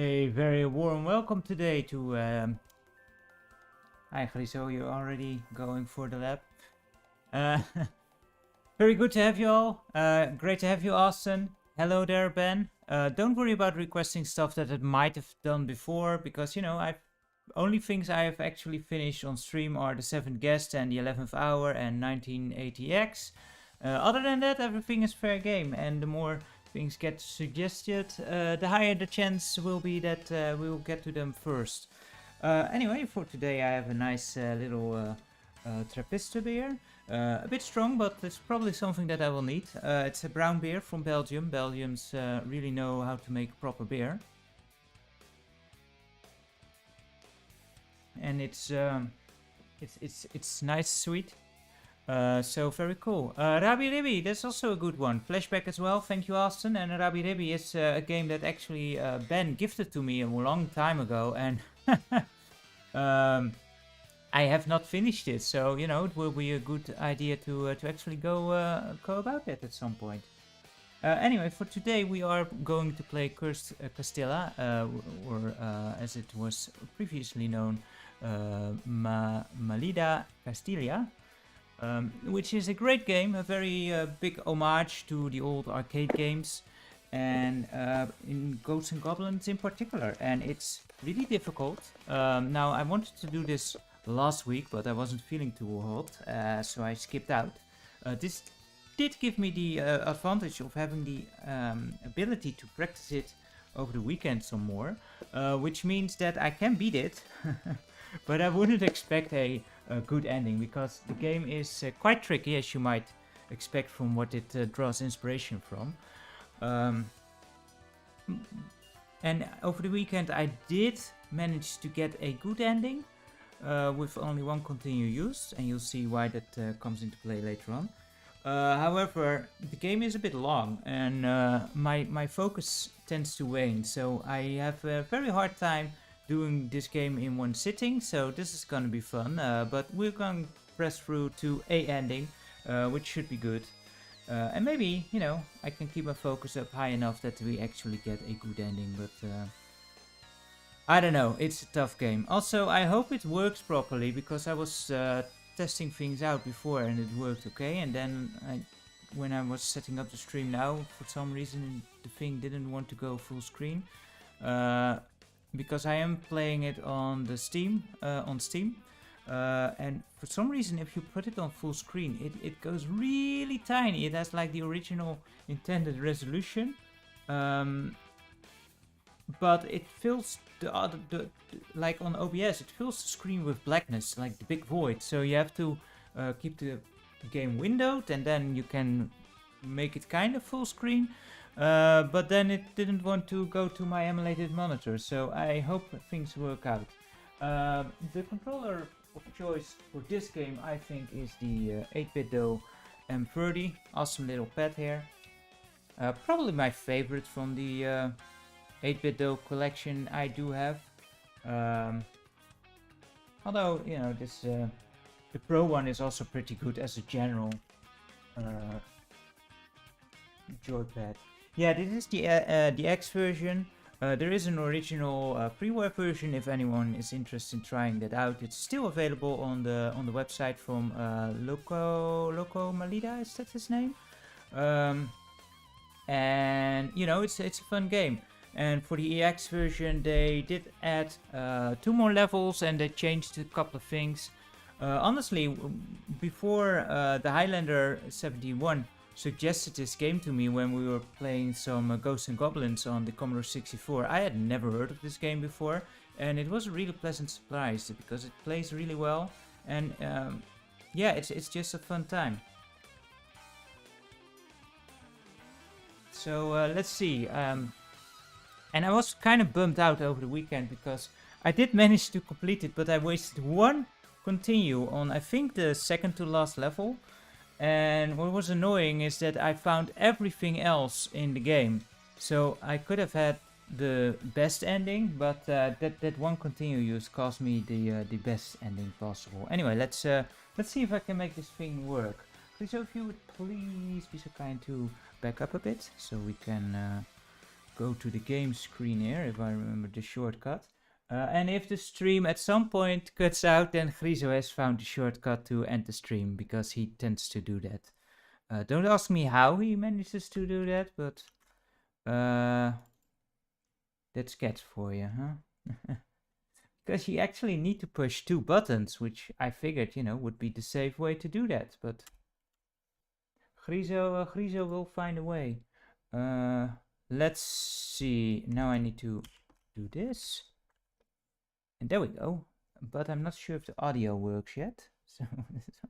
A very warm welcome today to Hi Griso, you're already going for the lab. Uh, very good to have you all. Great to have you, Austin. Hello there, Ben. Don't worry about requesting stuff that I might have done before, because, you know, I've only things I have actually finished on stream are the 7th Guest and the 11th Hour and 1980X. Other than that, everything is fair game, and the more things get suggested, the higher the chance will be that we will get to them first. Anyway, for today I have a nice little Trappista beer. A bit strong, but it's probably something that I will need. It's a brown beer from Belgium. Belgians really know how to make proper beer. And it's nice, sweet. So very cool. Rabi Ribi, that's also a good one. Flashback as well, thank you Austin. And Rabi Ribi is a game that actually Ben gifted to me a long time ago, and I have not finished it. So you know, it will be a good idea to actually go about that at some point. Anyway, for today we are going to play Cursed Castilla, or as it was previously known, Maldita Castilla. Which is a great game, a very big homage to the old arcade games, and in Ghosts and Goblins in particular. And it's really difficult. Now, I wanted to do this last week, but I wasn't feeling too hot, so I skipped out. This did give me the advantage of having the ability to practice it over the weekend some more, which means that I can beat it. But I wouldn't expect a good ending, because the game is quite tricky, as you might expect from what it draws inspiration from. And over the weekend I did manage to get a good ending with only one continue used, and you'll see why that comes into play later on. However, the game is a bit long, and my focus tends to wane, so I have a very hard time doing this game in one sitting, so this is gonna be fun, but we're gonna press through to a ending, which should be good. And maybe, you know, I can keep my focus up high enough that we actually get a good ending, but I don't know, it's a tough game. Also, I hope it works properly, because I was testing things out before and it worked okay, and then when I was setting up the stream now, for some reason the thing didn't want to go full screen. Because I am playing it on the Steam, and for some reason if you put it on full screen it goes really tiny. It has like the original intended resolution, but it fills like on OBS it fills the screen with blackness, like the big void, so you have to keep the game windowed, and then you can make it kind of full screen. But then it didn't want to go to my emulated monitor, so I hope things work out. The controller of choice for this game, I think, is the 8-bit Do M30. Awesome little pad here. Probably my favorite from the 8-bit Do collection I do have. Although, you know, this the Pro one is also pretty good as a general joypad. Yeah, this is the X version. There is an original freeware version if anyone is interested in trying that out. It's still available on the website from Loco Malida, is that his name? And you know, it's a fun game. And for the EX version, they did add 2 more levels, and they changed a couple of things. Honestly, before the Highlander 71 suggested this game to me when we were playing some Ghosts and Goblins on the Commodore 64. I had never heard of this game before, and it was a really pleasant surprise because it plays really well, and yeah, it's just a fun time. So let's see, and I was kind of bummed out over the weekend because I did manage to complete it, but I wasted one continue on, I think, the second to last level. And what was annoying is that I found everything else in the game. So I could have had the best ending, but that one continue use cost me the best ending possible. Anyway, let's see if I can make this thing work. So if you would please be so kind to back up a bit, so we can go to the game screen here, if I remember the shortcut. And if the stream at some point cuts out, then Grizo has found the shortcut to end the stream, because he tends to do that. Don't ask me how he manages to do that, but that's cat for you, huh? Because you actually need to push 2 buttons, which I figured, you know, would be the safe way to do that, but Grizo will find a way. Let's see, now I need to do this. And there we go, but I'm not sure if the audio works yet, so this is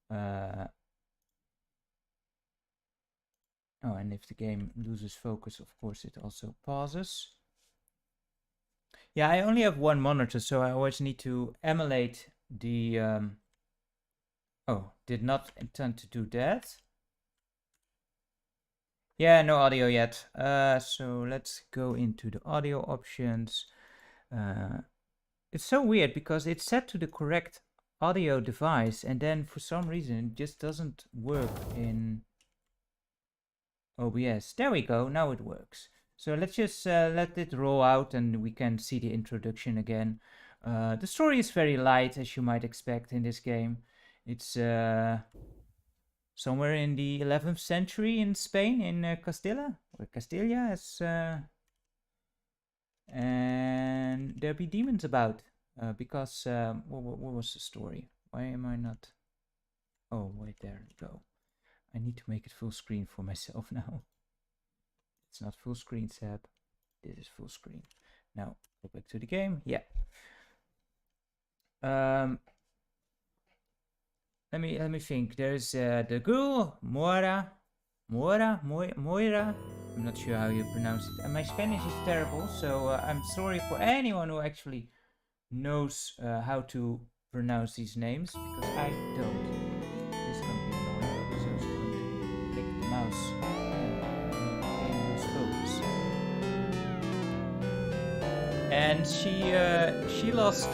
always... Oh, and if the game loses focus, of course it also pauses. Yeah, I only have one monitor, so I always need to emulate the Oh, did not intend to do that. Yeah, no audio yet. So let's go into the audio options. It's so weird because it's set to the correct audio device, and then for some reason it just doesn't work in OBS. There we go, now it works. So let's just let it roll out and we can see the introduction again. The story is very light, as you might expect in this game. It's somewhere in the 11th century in Spain, in Castilla, or Castilla, as and there be demons about, because what was the story? Why am I not? Oh wait, there we go. I need to make it full screen for myself now. It's not full screen, Seb. This is full screen. Now go back to the game. Yeah. Let me think. There's the girl Moira. I'm not sure how you pronounce it. And my Spanish is terrible, so I'm sorry for anyone who actually knows how to pronounce these names, because I don't. This is gonna be annoying, so it's going to click the mouse and lose focus. And she lost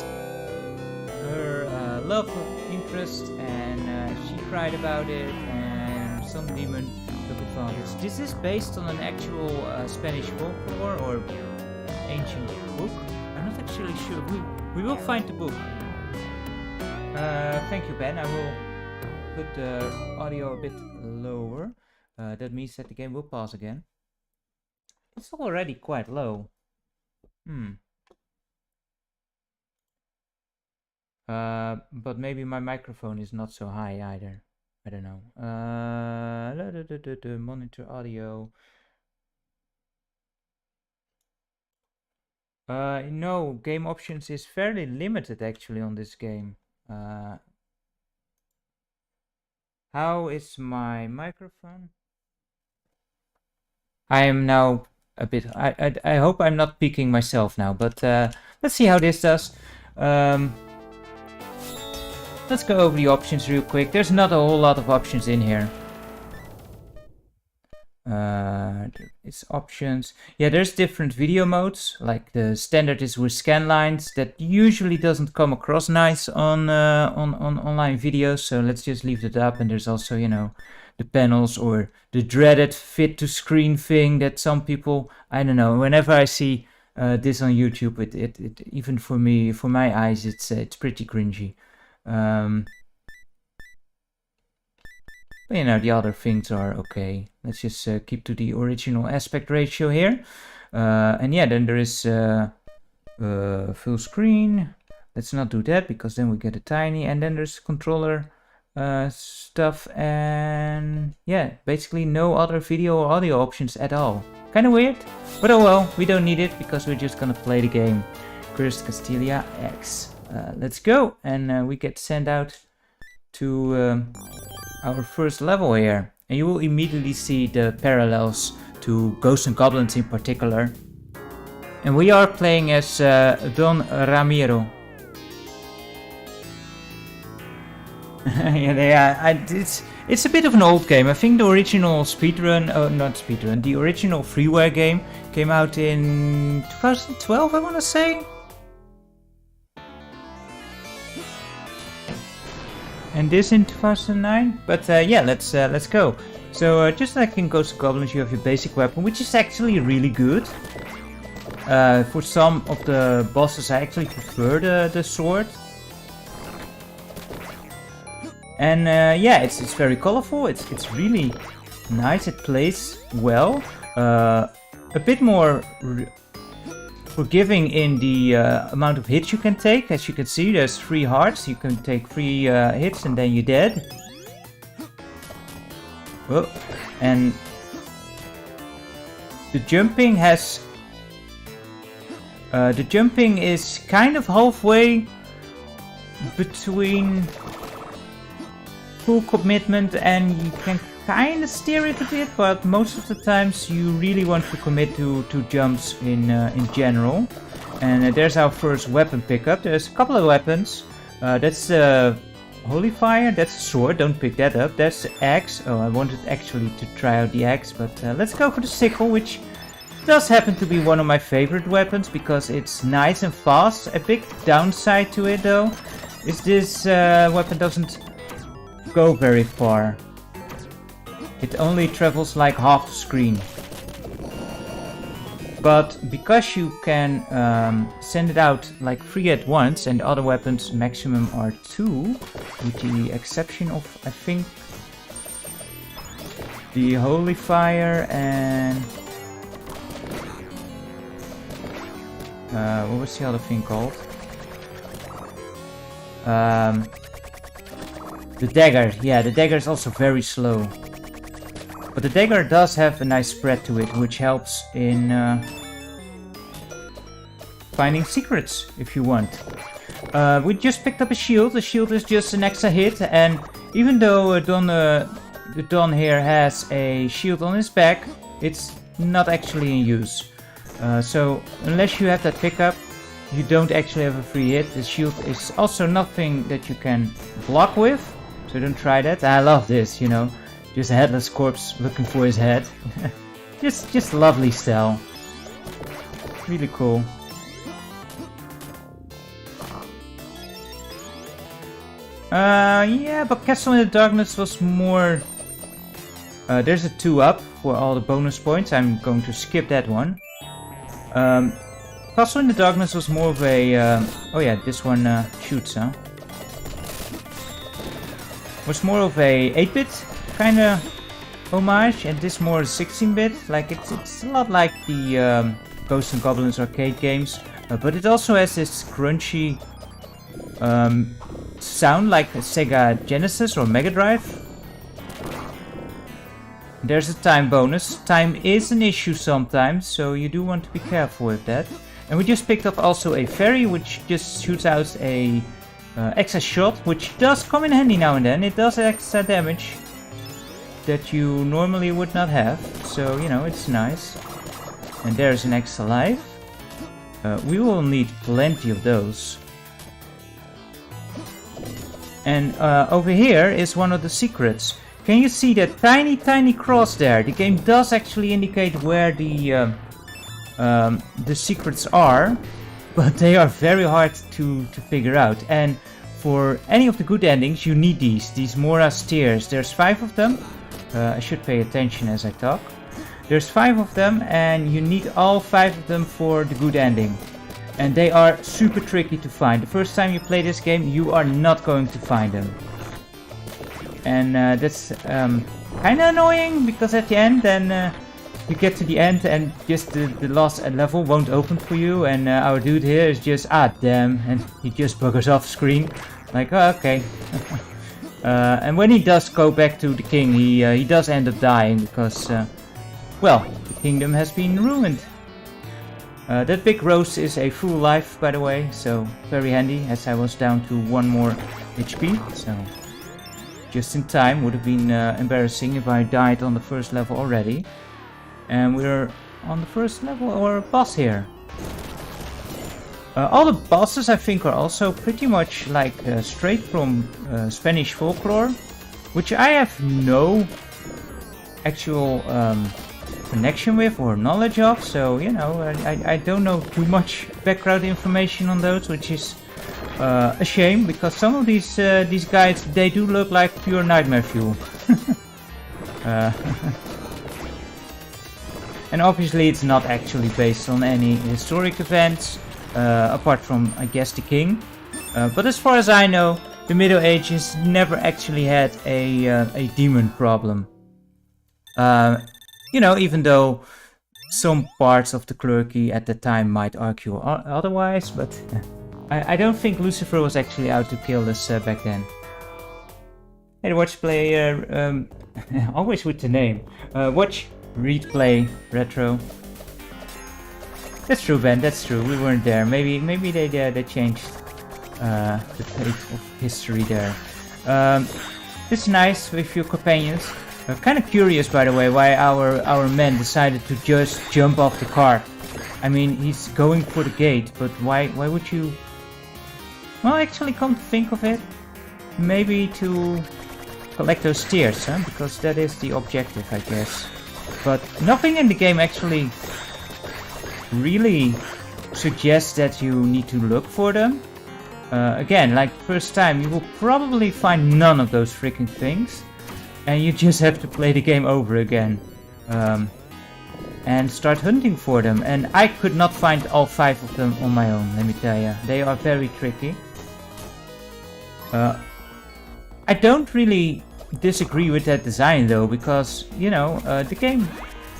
her love interest, and she cried about it, and some demon took advantage. This is based on an actual Spanish folklore or ancient book. I'm not actually sure. We will find the book. Thank you, Ben. I will put the audio a bit lower. That means that the game will pause again. It's already quite low. But maybe my microphone is not so high either. I don't know. The monitor audio. No, game options is fairly limited actually on this game. How is my microphone? I am now a bit. I hope I'm not peeking myself now, but let's see how this does. Let's go over the options real quick. There's not a whole lot of options in here. It's options. Yeah, there's different video modes. Like the standard is with scan lines. That usually doesn't come across nice on online videos. So let's just leave it up. And there's also, you know, the panels or the dreaded fit to screen thing that some people, I don't know. Whenever I see this on YouTube, it even for me, for my eyes, it's pretty cringy. But you know, the other things are okay. Let's just keep to the original aspect ratio here. And yeah, then there is full screen. Let's not do that because then we get a tiny. And then there's controller stuff. And yeah, basically no other video or audio options at all. Kind of weird, but oh well, we don't need it because we're just gonna play the game. Cursed Castilla EX. Let's go, and we get sent out to our first level here, and you will immediately see the parallels to Ghost and Goblins in particular. And we are playing as Don Ramiro. Yeah, it's a bit of an old game. I think the original speedrun, not speedrun, the original freeware game came out in 2012, I want to say. And this in 2009, but yeah, let's go. So just like in Ghost and Goblins, you have your basic weapon, which is actually really good. For some of the bosses, I actually prefer the sword. And yeah, it's very colorful. It's really nice. It plays well. A bit more forgiving in the amount of hits you can take. As you can see, there's 3 hearts. You can take 3 hits and then you're dead. Oh, and the jumping has... the jumping is kind of halfway between full commitment and you can kind of steer it a bit, but most of the times you really want to commit to jumps in general. And there's our first weapon pickup. There's a couple of weapons. That's holy fire. That's a sword. Don't pick that up. That's the axe. Oh, I wanted actually to try out the axe, but let's go for the sickle, which does happen to be one of my favorite weapons because it's nice and fast. A big downside to it, though, is this weapon doesn't go very far. It only travels like half the screen. But because you can send it out like 3 at once, and other weapons maximum are 2, with the exception of, I think, the holy fire and what was the other thing called? The dagger. Yeah, the dagger is also very slow. But the dagger does have a nice spread to it, which helps in finding secrets, if you want. We just picked up a shield. The shield is just an extra hit, and even though the Don here has a shield on his back, it's not actually in use. So unless you have that pickup, you don't actually have a free hit. The shield is also nothing that you can block with, so don't try that. I love this, you know. Just a headless corpse looking for his head. just lovely style. Really cool. Yeah, but Castle in the Darkness was more... there's a 2-up for all the bonus points. I'm going to skip that one. Castle in the Darkness was more of a... oh yeah, this one shoots, huh? Was more of a 8-bit kind of homage, and this more 16-bit. Like it's a lot like the Ghost and Goblins arcade games, but it also has this crunchy sound like a Sega Genesis or Mega Drive. There's a time bonus. Time is an issue sometimes, so you do want to be careful with that. And we just picked up also a fairy, which just shoots out a extra shot, which does come in handy now and then. It does extra damage that you normally would not have, so you know, it's nice. And there's an extra life. We will need plenty of those. And over here is one of the secrets. Can you see that tiny cross there? The game does actually indicate where the secrets are, but they are very hard to figure out. And for any of the good endings, you need these Mora stairs. There's 5 of them. I should pay attention as I talk. There's 5 of them, and you need all 5 of them for the good ending. And they are super tricky to find. The first time you play this game, you are not going to find them. And that's kind of annoying, because at the end, then you get to the end and just the last level won't open for you. And our dude here is just, damn, and he just buggers off screen. Like, oh, okay. And when he does go back to the king, he does end up dying because, well, the kingdom has been ruined. That big rose is a full life, by the way, so very handy, as I was down to 1 more HP, so just in time. Would have been embarrassing if I died on the first level already. And we're on the first level or boss here. All the bosses, I think, are also pretty much like straight from Spanish folklore, which I have no actual connection with or knowledge of, so you know, I don't know too much background information on those, which is a shame, because some of these guys, they do look like pure nightmare fuel. And obviously it's not actually based on any historic events, apart from, I guess, the king. But as far as I know, the Middle Ages never actually had a demon problem. You know, even though some parts of the clergy at the time might argue otherwise, but I don't think Lucifer was actually out to kill us back then. Hey, watch play, always with the name. Watch, read, play, retro. That's true, Ben. That's true. We weren't there. Maybe they changed the page of history there. It's nice with your companions. Kind of curious, by the way, why our men decided to just jump off the car. I mean, he's going for the gate, but why would you? Well, actually, come to think of it, maybe to collect those tears, huh? Because that is the objective, I guess. But nothing in the game actually really suggests that you need to look for them. Again, like first time, you will probably find none of those freaking things. And you just have to play the game over again. And start hunting for them. And I could not find all 5 of them on my own, let me tell you. They are very tricky. I don't really disagree with that design though, because, you know, the game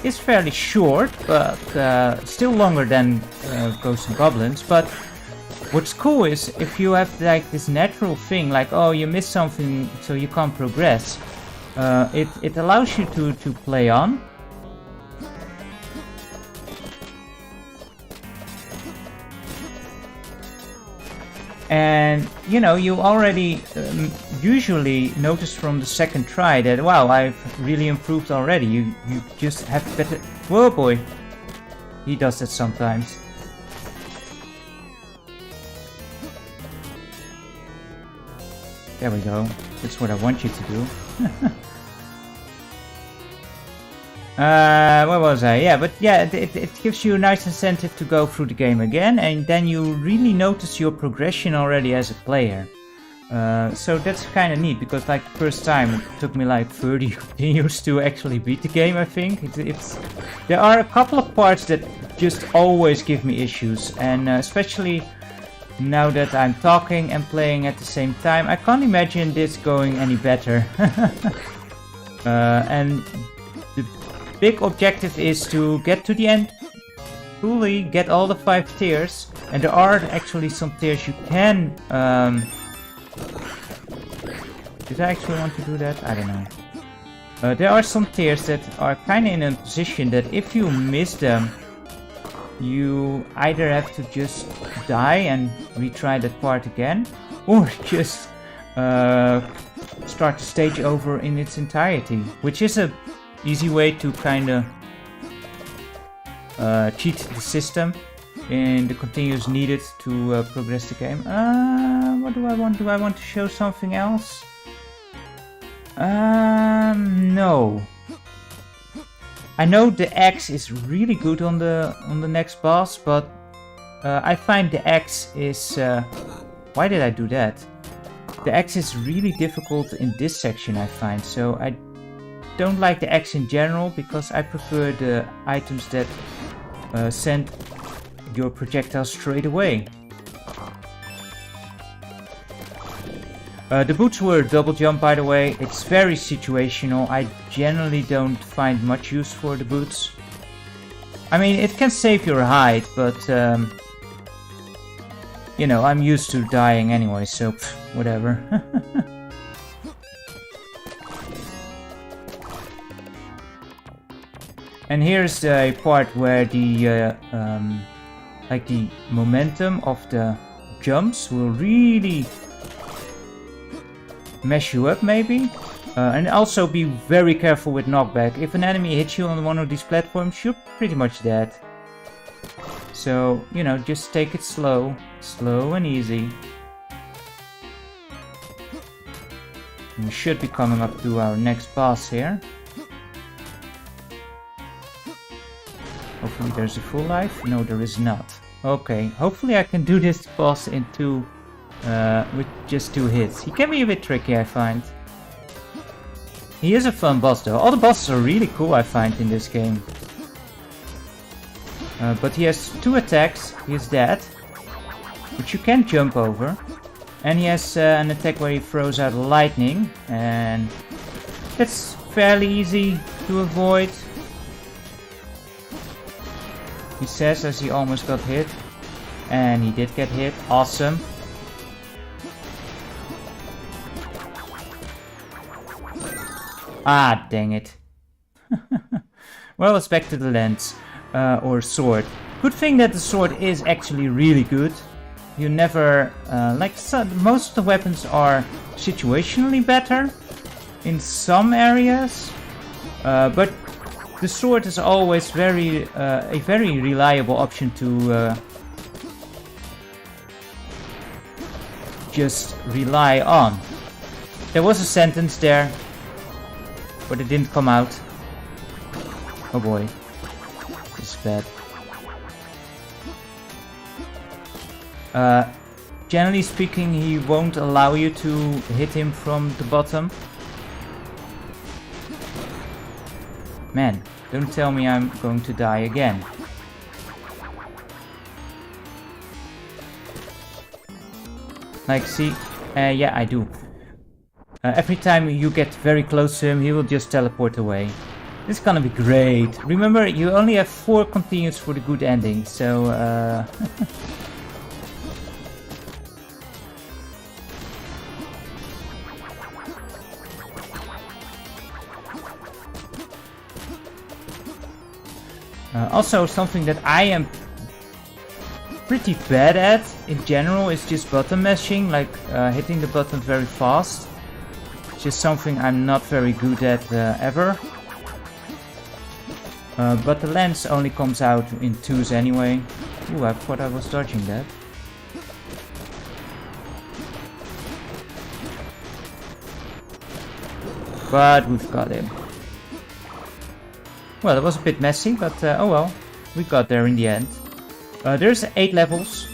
is fairly short, but still longer than Ghosts and Goblins. But what's cool is if you have like this natural thing, like, oh, you missed something so you can't progress, it allows you to play on. And, you know, you already usually notice from the second try that, wow, I've really improved already. You just have better... Whoa, boy. He does that sometimes. There we go. That's what I want you to do. Where was I? Yeah, but yeah, it gives you a nice incentive to go through the game again, and then you really notice your progression already as a player. So that's kind of neat, because like the first time it took me like 30 continues to actually beat the game, I think. There are a couple of parts that just always give me issues, and especially now that I'm talking and playing at the same time, I can't imagine this going any better. And the big objective is to get to the end, fully get all the 5 tiers, and there are actually some tiers you can... Did I actually want to do that? I don't know. There are some tiers that are kind of in a position that if you miss them, you either have to just die and retry that part again, or just start the stage over in its entirety, which is a easy way to kind of cheat the system in the continues needed to progress the game. What do I want? Do I want to show something else? No. I know the X is really good on the next boss, but I find the X is... why did I do that? The X is really difficult in this section, I find, so I don't like the X in general, because I prefer the items that send your projectile straight away. The boots were a double jump, by the way. It's very situational. I generally don't find much use for the boots. I mean, it can save your height, but you know, I'm used to dying anyway, so whatever. And here's a part where the like the momentum of the jumps will really mess you up, maybe. And also be very careful with knockback. If an enemy hits you on one of these platforms, you're pretty much dead. So, you know, just take it slow and easy. We should be coming up to our next boss here. Hopefully there's a full life. No, there is not. Okay, hopefully I can do this boss in with just 2 hits. He can be a bit tricky, I find. He is a fun boss though. All the bosses are really cool, I find, in this game. But he has 2 attacks. He is dead, which you can jump over. And he has an attack where he throws out lightning, and that's fairly easy to avoid. He says as he almost got hit. And he did get hit. Awesome. Ah, dang it. Well, it's back to the lance. Or sword. Good thing that the sword is actually really good. You never... most of the weapons are situationally better in some areas. But the sword is always a very reliable option to just rely on. There was a sentence there, but it didn't come out. Oh boy, this is bad. Generally speaking, he won't allow you to hit him from the bottom. Man, don't tell me I'm going to die again. Like, see? Yeah, I do. Every time you get very close to him, he will just teleport away. This is gonna be great. Remember, you only have 4 continues for the good ending, so... Also, something that I am pretty bad at in general is just button mashing, like hitting the button very fast. It's just something I'm not very good at ever. But the lens only comes out in 2s anyway. Ooh, I thought I was dodging that. But we've got him. Well, it was a bit messy, but oh well, we got there in the end. There's 8 levels,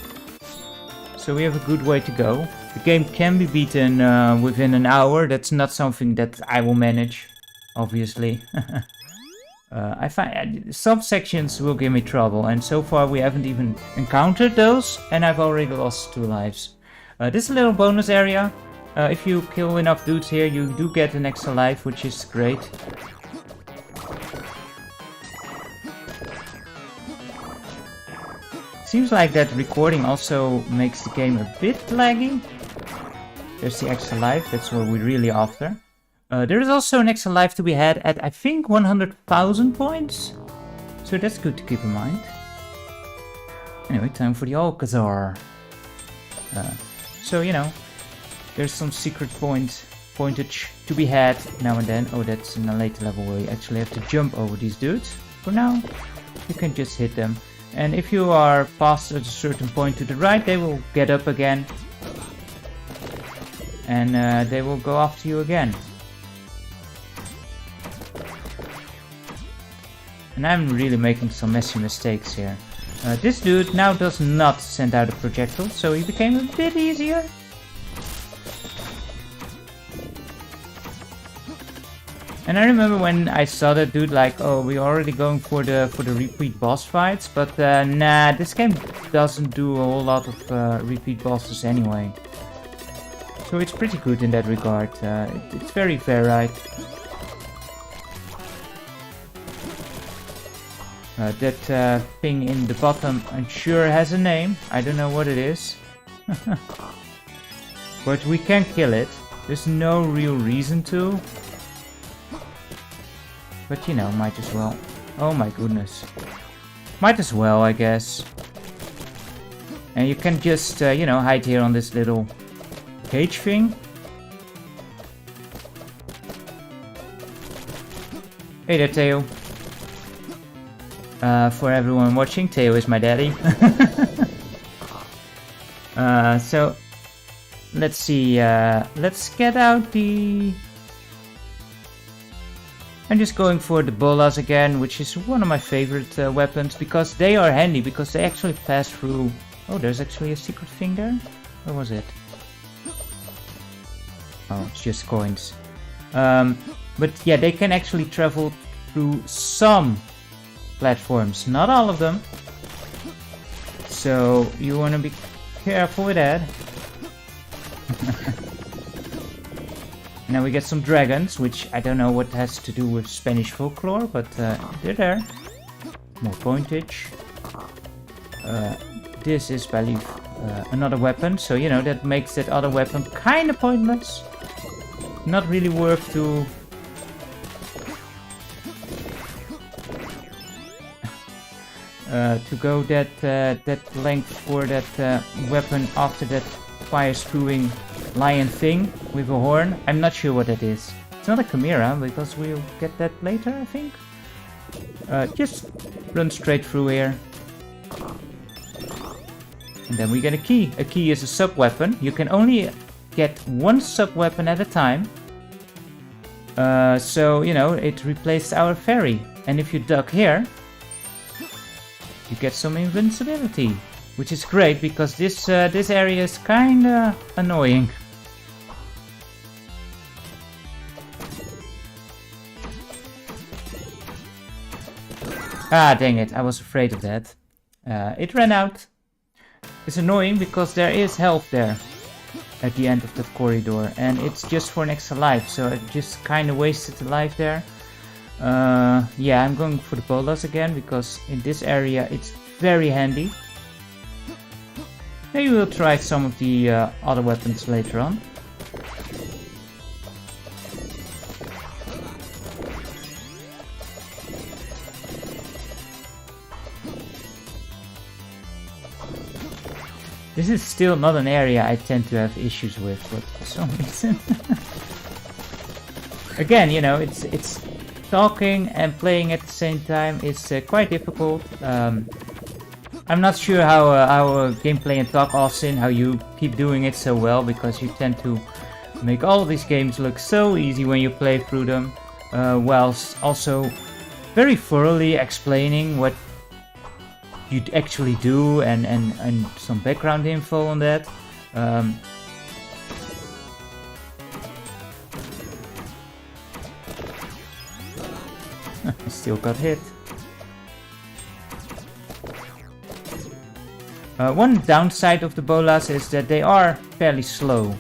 so we have a good way to go. The game can be beaten within an hour. That's not something that I will manage, obviously. I find some sections will give me trouble, and so far we haven't even encountered those, and I've already lost 2 lives. This is a little bonus area. If you kill enough dudes here, you do get an extra life, which is great. Seems like that recording also makes the game a bit laggy. There's the extra life, that's what we're really after. There is also an extra life to be had at, I think, 100,000 points. So that's good to keep in mind. Anyway, time for the Alcazar. So, you know, there's some secret pointage to be had now and then. Oh, that's in a later level where you actually have to jump over these dudes. For now, you can just hit them. And if you are past at a certain point to the right, they will get up again. And they will go after you again. And I'm really making some messy mistakes here. This dude now does not send out a projectile, so he became a bit easier. And I remember when I saw that dude, like, oh, we're already going for the repeat boss fights, but nah, this game doesn't do a whole lot of repeat bosses anyway. So it's pretty good in that regard. It's very varied. That thing in the bottom, I'm sure has a name. I don't know what it is. But we can kill it. There's no real reason to. But you know, might as well. Oh my goodness. Might as well, I guess. And you can just, you know, hide here on this little cage thing. Hey there, Theo. For everyone watching, Theo is my daddy. So, let's see. Let's get out the... I'm just going for the bolas again, which is one of my favorite weapons, because they are handy, because they actually pass through... Oh, there's actually a secret thing there? Where was it? Oh, it's just coins. But yeah, they can actually travel through some platforms, not all of them. So you want to be careful with that. Now we get some dragons, which I don't know what has to do with Spanish folklore, but they're there. More pointage. This is, I believe, another weapon, so you know, that makes that other weapon kind of pointless. Not really worth to... to go that length for that weapon after that fire-spewing lion thing with a horn. I'm not sure what that is. It's not a chimera, because we'll get that later, I think. Just run straight through here. And then we get a key. A key is a sub-weapon. You can only get one sub-weapon at a time. So, you know, it replaced our ferry. And if you duck here, you get some invincibility, which is great because this area is kinda annoying. Ah, dang it, I was afraid of that. It ran out. It's annoying because there is health there at the end of that corridor, and it's just for an extra life, so it just kinda wasted the life there. Yeah, I'm going for the bolas again because in this area it's very handy. Maybe we'll try some of the other weapons later on. This is still not an area I tend to have issues with, but for some reason. Again, you know, it's talking and playing at the same time. It's quite difficult. I'm not sure how gameplay and talk, Austin, how you keep doing it so well, because you tend to make all these games look so easy when you play through them, whilst also very thoroughly explaining what you actually do and some background info on that. I still got hit. One downside of the bolas is that they are fairly slow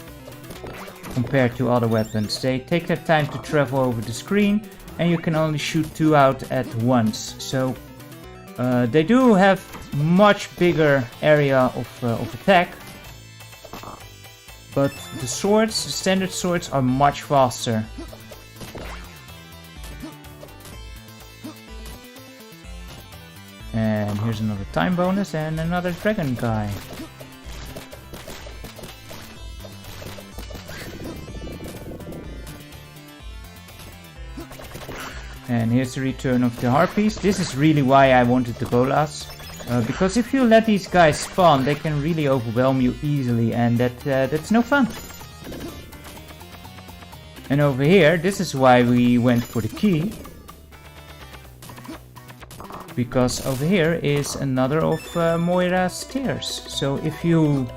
compared to other weapons. They take their time to travel over the screen and you can only shoot 2 out at once. So they do have much bigger area of attack, but the swords, the standard swords, are much faster. And here's another time bonus and another dragon guy. And here's the return of the harpies. This is really why I wanted the bolas. Because if you let these guys spawn, they can really overwhelm you easily, and that's no fun. And over here, this is why we went for the key. Because over here is another of Moira's tears. So if you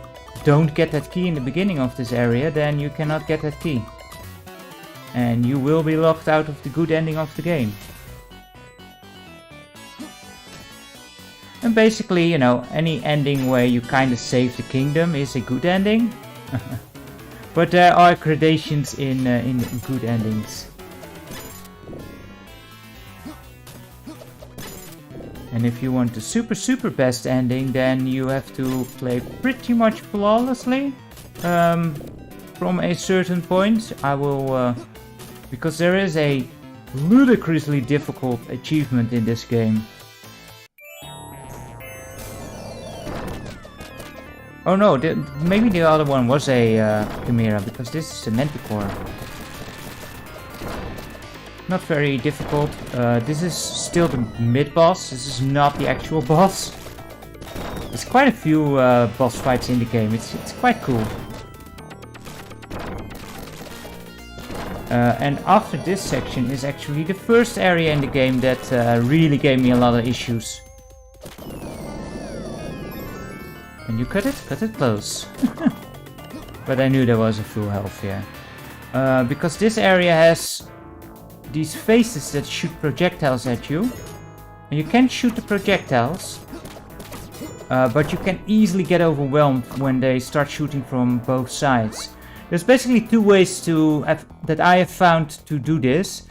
don't get that key in the beginning of this area, then you cannot get that key. And you will be locked out of the good ending of the game. And basically, you know, any ending where you kind of save the kingdom is a good ending. But there are gradations in good endings. And if you want the super best ending, then you have to play pretty much flawlessly from a certain point. I will, because there is a ludicrously difficult achievement in this game. Oh no, maybe the other one was a chimera, because this is an Manticore. Not very difficult. This is still the mid-boss. This is not the actual boss. There's quite a few boss fights in the game. It's quite cool. And after this section is actually the first area in the game that really gave me a lot of issues. And you cut it close. But I knew there was a full health here. Because this area has these faces that shoot projectiles at you. And you can shoot the projectiles, but you can easily get overwhelmed when they start shooting from both sides. There's basically 2 ways that I have found to do this.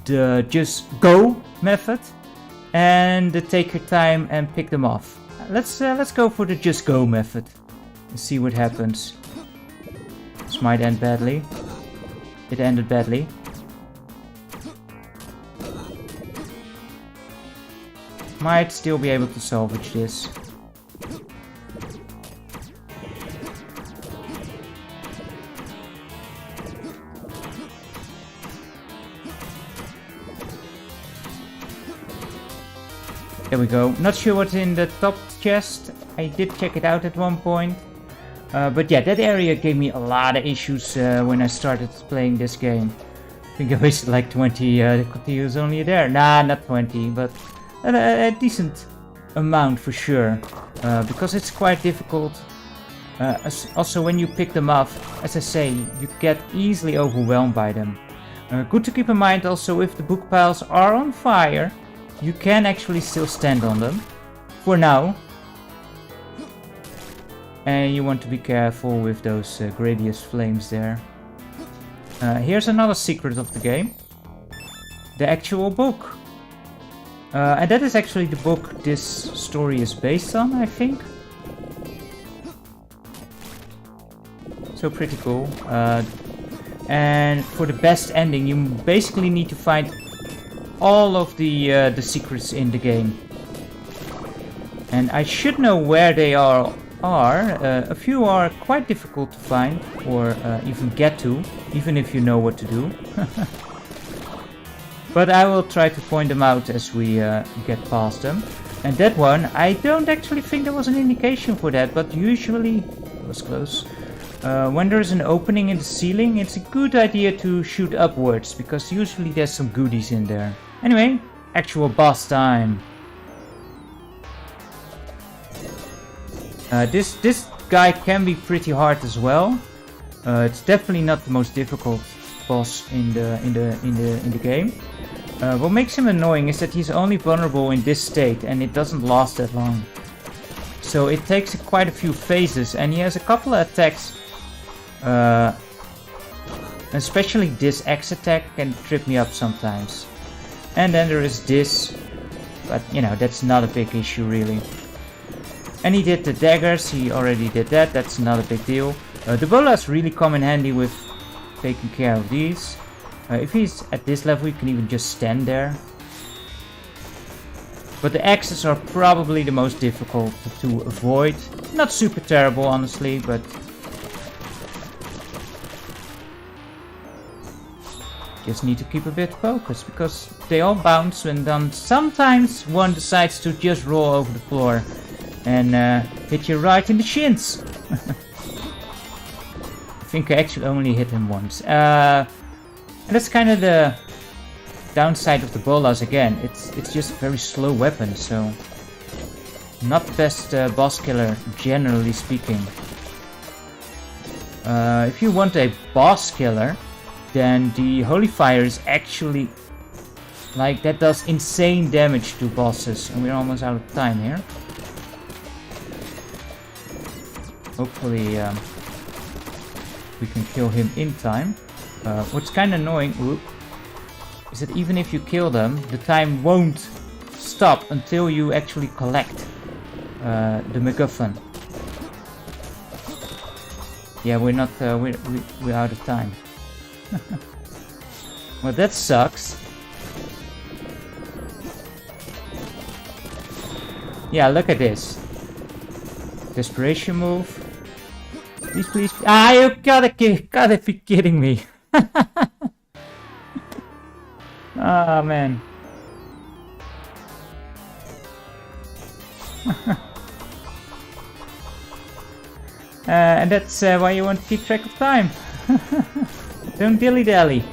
The just go method and the take your time and pick them off. Let's go for the just go method and see what happens. This might end badly. It ended badly. Might still be able to salvage this. There we go. Not sure what's in the top chest. I did check it out at one point. But yeah, that area gave me a lot of issues when I started playing this game. I think I wasted like 20 continues only there. Nah, not 20, but a decent amount for sure. Because it's quite difficult. Also, when you pick them up, as I say, you get easily overwhelmed by them. Good to keep in mind also, if the book piles are on fire, you can actually still stand on them. For now. And you want to be careful with those gradius flames there. Here's another secret of the game. The actual book. And that is actually the book this story is based on, I think. So pretty cool. And for the best ending, you basically need to find all of the secrets in the game. And I should know where they are. A few are quite difficult to find or even get to, even if you know what to do. But I will try to point them out as we get past them. And that one, I don't actually think there was an indication for that, but usually, it was close. When there's an opening in the ceiling, it's a good idea to shoot upwards, because usually there's some goodies in there. Anyway, actual boss time. This guy can be pretty hard as well. It's definitely not the most difficult boss in the game. What makes him annoying is that he's only vulnerable in this state, and it doesn't last that long. So it takes quite a few phases, and he has a couple of attacks. Especially this X attack can trip me up sometimes. And then there is this, but you know, that's not a big issue really. And he did the daggers, he already did that, that's not a big deal. The bolas really come in handy with taking care of these. If he's at this level, you can even just stand there. But the axes are probably the most difficult to avoid. Not super terrible, honestly, but just need to keep a bit focused, because they all bounce, and then sometimes one decides to just roll over the floor and hit you right in the shins. I think I actually only hit him once. And that's kind of the downside of the bolas again. It's just a very slow weapon, so not the best boss killer, generally speaking. If you want a boss killer, then the Holy Fire is actually, like, that does insane damage to bosses. And we're almost out of time here. Hopefully we can kill him in time. What's kind of annoying is that even if you kill them, the time won't stop until you actually collect the MacGuffin. Yeah, we're not. We're out of time. Well, that sucks. Yeah, look at this. Desperation move. Please, please. Ah, you gotta be kidding me. Oh, man. And that's why you want to keep track of time. Don't dilly-dally.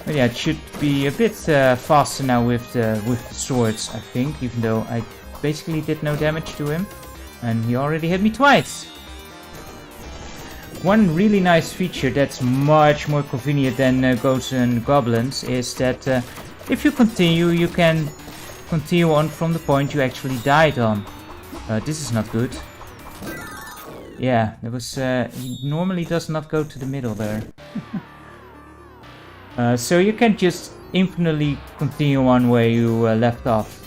But yeah, it should be a bit faster now with the swords, I think, even though I basically did no damage to him. And he already hit me twice. One really nice feature that's much more convenient than Ghosts and Goblins is that if you continue, you can continue on from the point you actually died on. This is not good. Yeah, there was. He normally does not go to the middle there. So you can just infinitely continue on where you left off.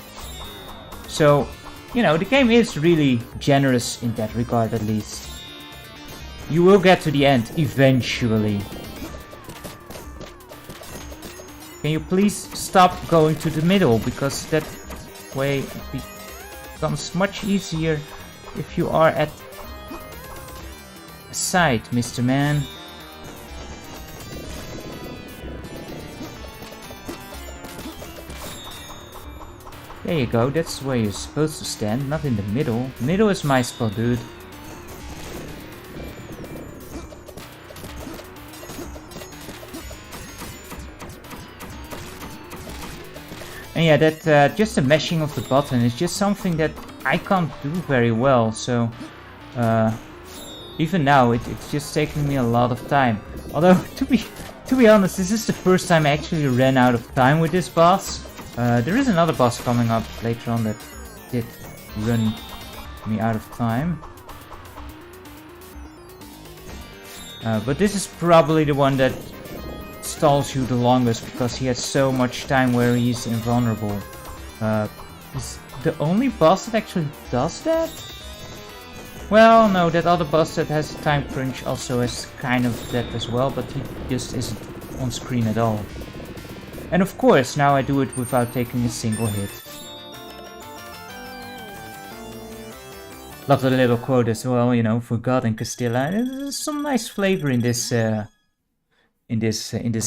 So, you know, the game is really generous in that regard, at least. You will get to the end eventually. Can you please stop going to the middle, because that way it becomes much easier if you are at a side, Mr. Man. There you go, that's where you're supposed to stand, not in the middle. Middle is my spot, dude. And yeah, that just the meshing of the button is just something that I can't do very well, so even now it's just taking me a lot of time. Although to be honest, this is the first time I actually ran out of time with this boss. There is another boss coming up later on that did run me out of time. But this is probably the one that stalls you the longest because he has so much time where he's invulnerable. Is the only boss that actually does that? Well, no, that other boss that has a time crunch also has kind of that as well, but he just isn't on screen at all. And of course, now I do it without taking a single hit. Love the little quote as well, you know, for God and Castilla. There's some nice flavor in this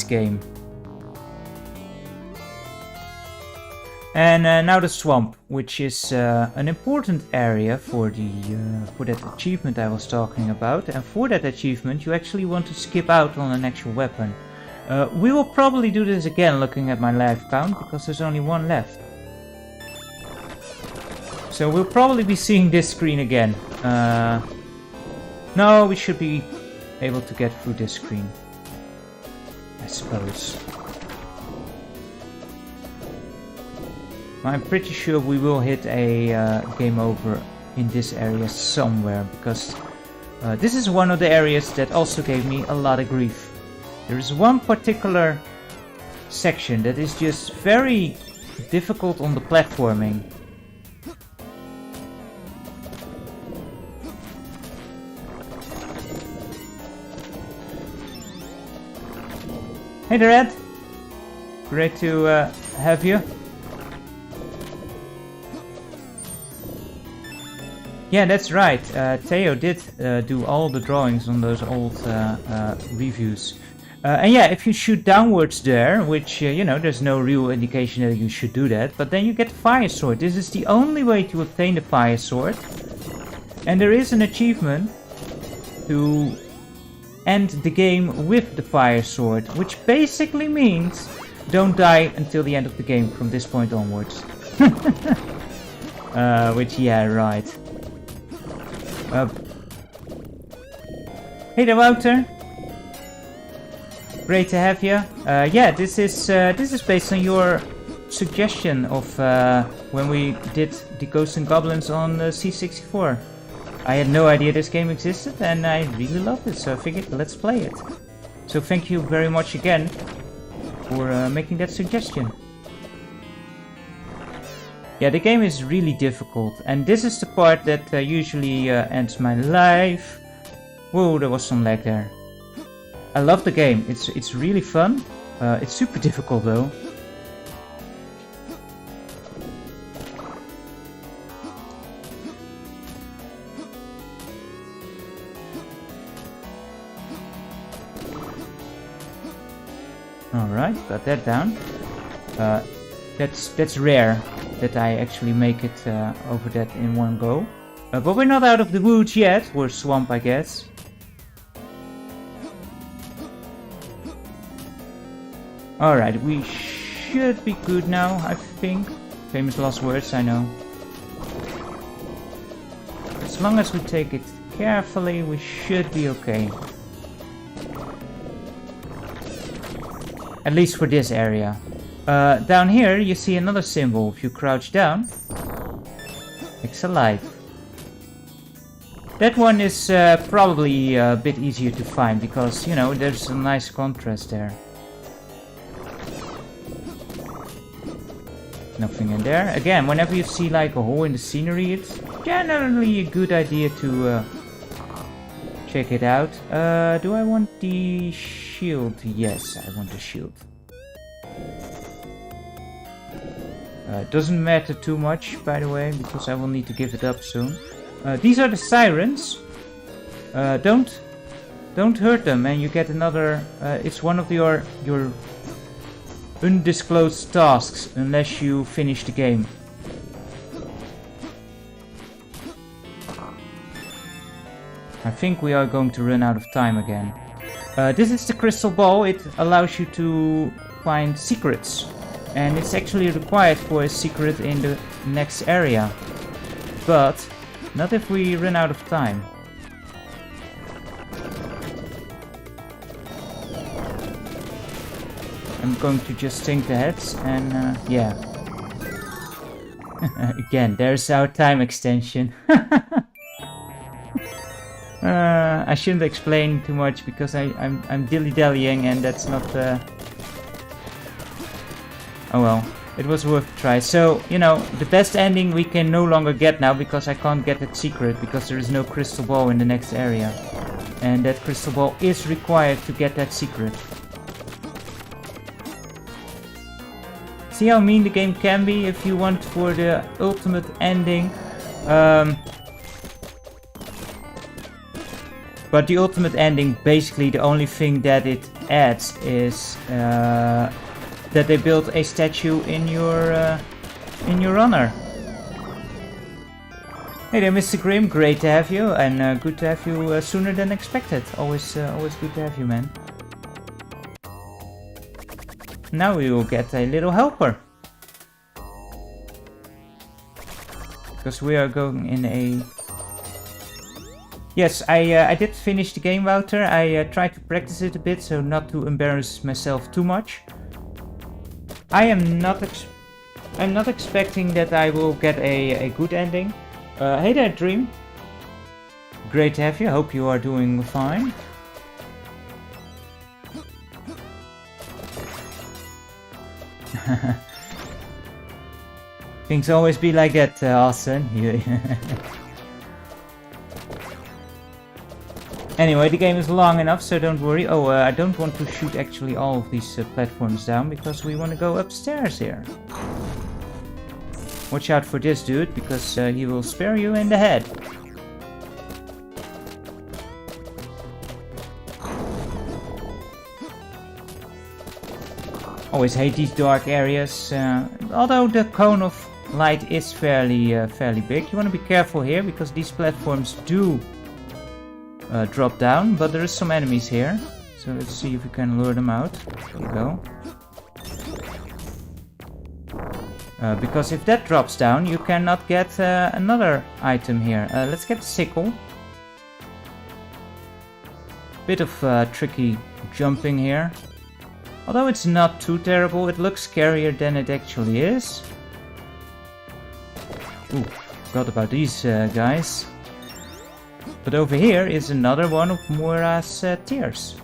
game. And now the swamp, which is an important area for that achievement I was talking about. And for that achievement, you actually want to skip out on an actual weapon. We will probably do this again, looking at my life count, because there's only one left. So we'll probably be seeing this screen again. No, we should be able to get through this screen, I suppose. I'm pretty sure we will hit a game over in this area somewhere, because this is one of the areas that also gave me a lot of grief. There is one particular section that is just very difficult on the platforming. Hey there, Ed. Great to have you. Yeah, that's right. Theo did do all the drawings on those old reviews. And yeah, if you shoot downwards there, which, you know, there's no real indication that you should do that, but then you get the fire sword. This is the only way to obtain the fire sword. And there is an achievement to end the game with the fire sword, which basically means don't die until the end of the game from this point onwards. Which, yeah, right. Hey there, Wouter. Great to have you. Yeah, this is based on your suggestion of when we did the Ghost and Goblins on C64. I had no idea this game existed, and I really loved it, so I figured let's play it. So thank you very much again for making that suggestion. Yeah, the game is really difficult, and this is the part that usually ends my life. Whoa, there was some lag there. I love the game. It's really fun. It's super difficult though. Alright, got that down. That's rare that I actually make it over that in one go. But we're not out of the woods yet. We're swamp, I guess. Alright, we should be good now, I think. Famous last words, I know. As long as we take it carefully, we should be okay. At least for this area. Down here you see another symbol. If you crouch down, it's alive. That one is probably a bit easier to find because, you know, there's a nice contrast there. Nothing in there. Again, whenever you see like a hole in the scenery, it's generally a good idea to check it out. Do I want the shield? Yes, I want the shield. Doesn't matter too much, by the way, because I will need to give it up soon. These are the sirens. Don't hurt them, and you get another. It's one of your undisclosed tasks, unless you finish the game. I think we are going to run out of time again. This is the crystal ball. It allows you to find secrets. And it's actually required for a secret in the next area. But not if we run out of time. I'm going to just sink the heads and yeah. Again, there's our time extension. I shouldn't explain too much because I'm dilly-dallying and that's not... Oh well, it was worth a try. So, you know, the best ending we can no longer get now because I can't get that secret because there is no crystal ball in the next area. And that crystal ball is required to get that secret. See how mean the game can be if you want for the ultimate ending. But the ultimate ending, basically the only thing that it adds is that they built a statue in your honor. Hey there, Mr. Grimm, great to have you, and good to have you sooner than expected. Always good to have you, man. Now we will get a little helper. Because we are going in a... Yes, I did finish the game, Wouter. I tried to practice it a bit, so not to embarrass myself too much. I'm not expecting that I will get a good ending. Hey there, Dream. Great to have you. Hope you are doing fine. Things always be like that, Austin. Anyway, the game is long enough, so don't worry. Oh, I don't want to shoot actually all of these platforms down, because we want to go upstairs here. Watch out for this dude, because he will spare you in the head. Always hate these dark areas, although the cone of light is fairly big. You want to be careful here, because these platforms do drop down, but there is some enemies here. So let's see if we can lure them out. There you go. Because if that drops down, you cannot get another item here. Let's get the sickle. Bit of tricky jumping here. Although it's not too terrible, it looks scarier than it actually is. Ooh, forgot about these guys. But over here is another one of Moira's tears.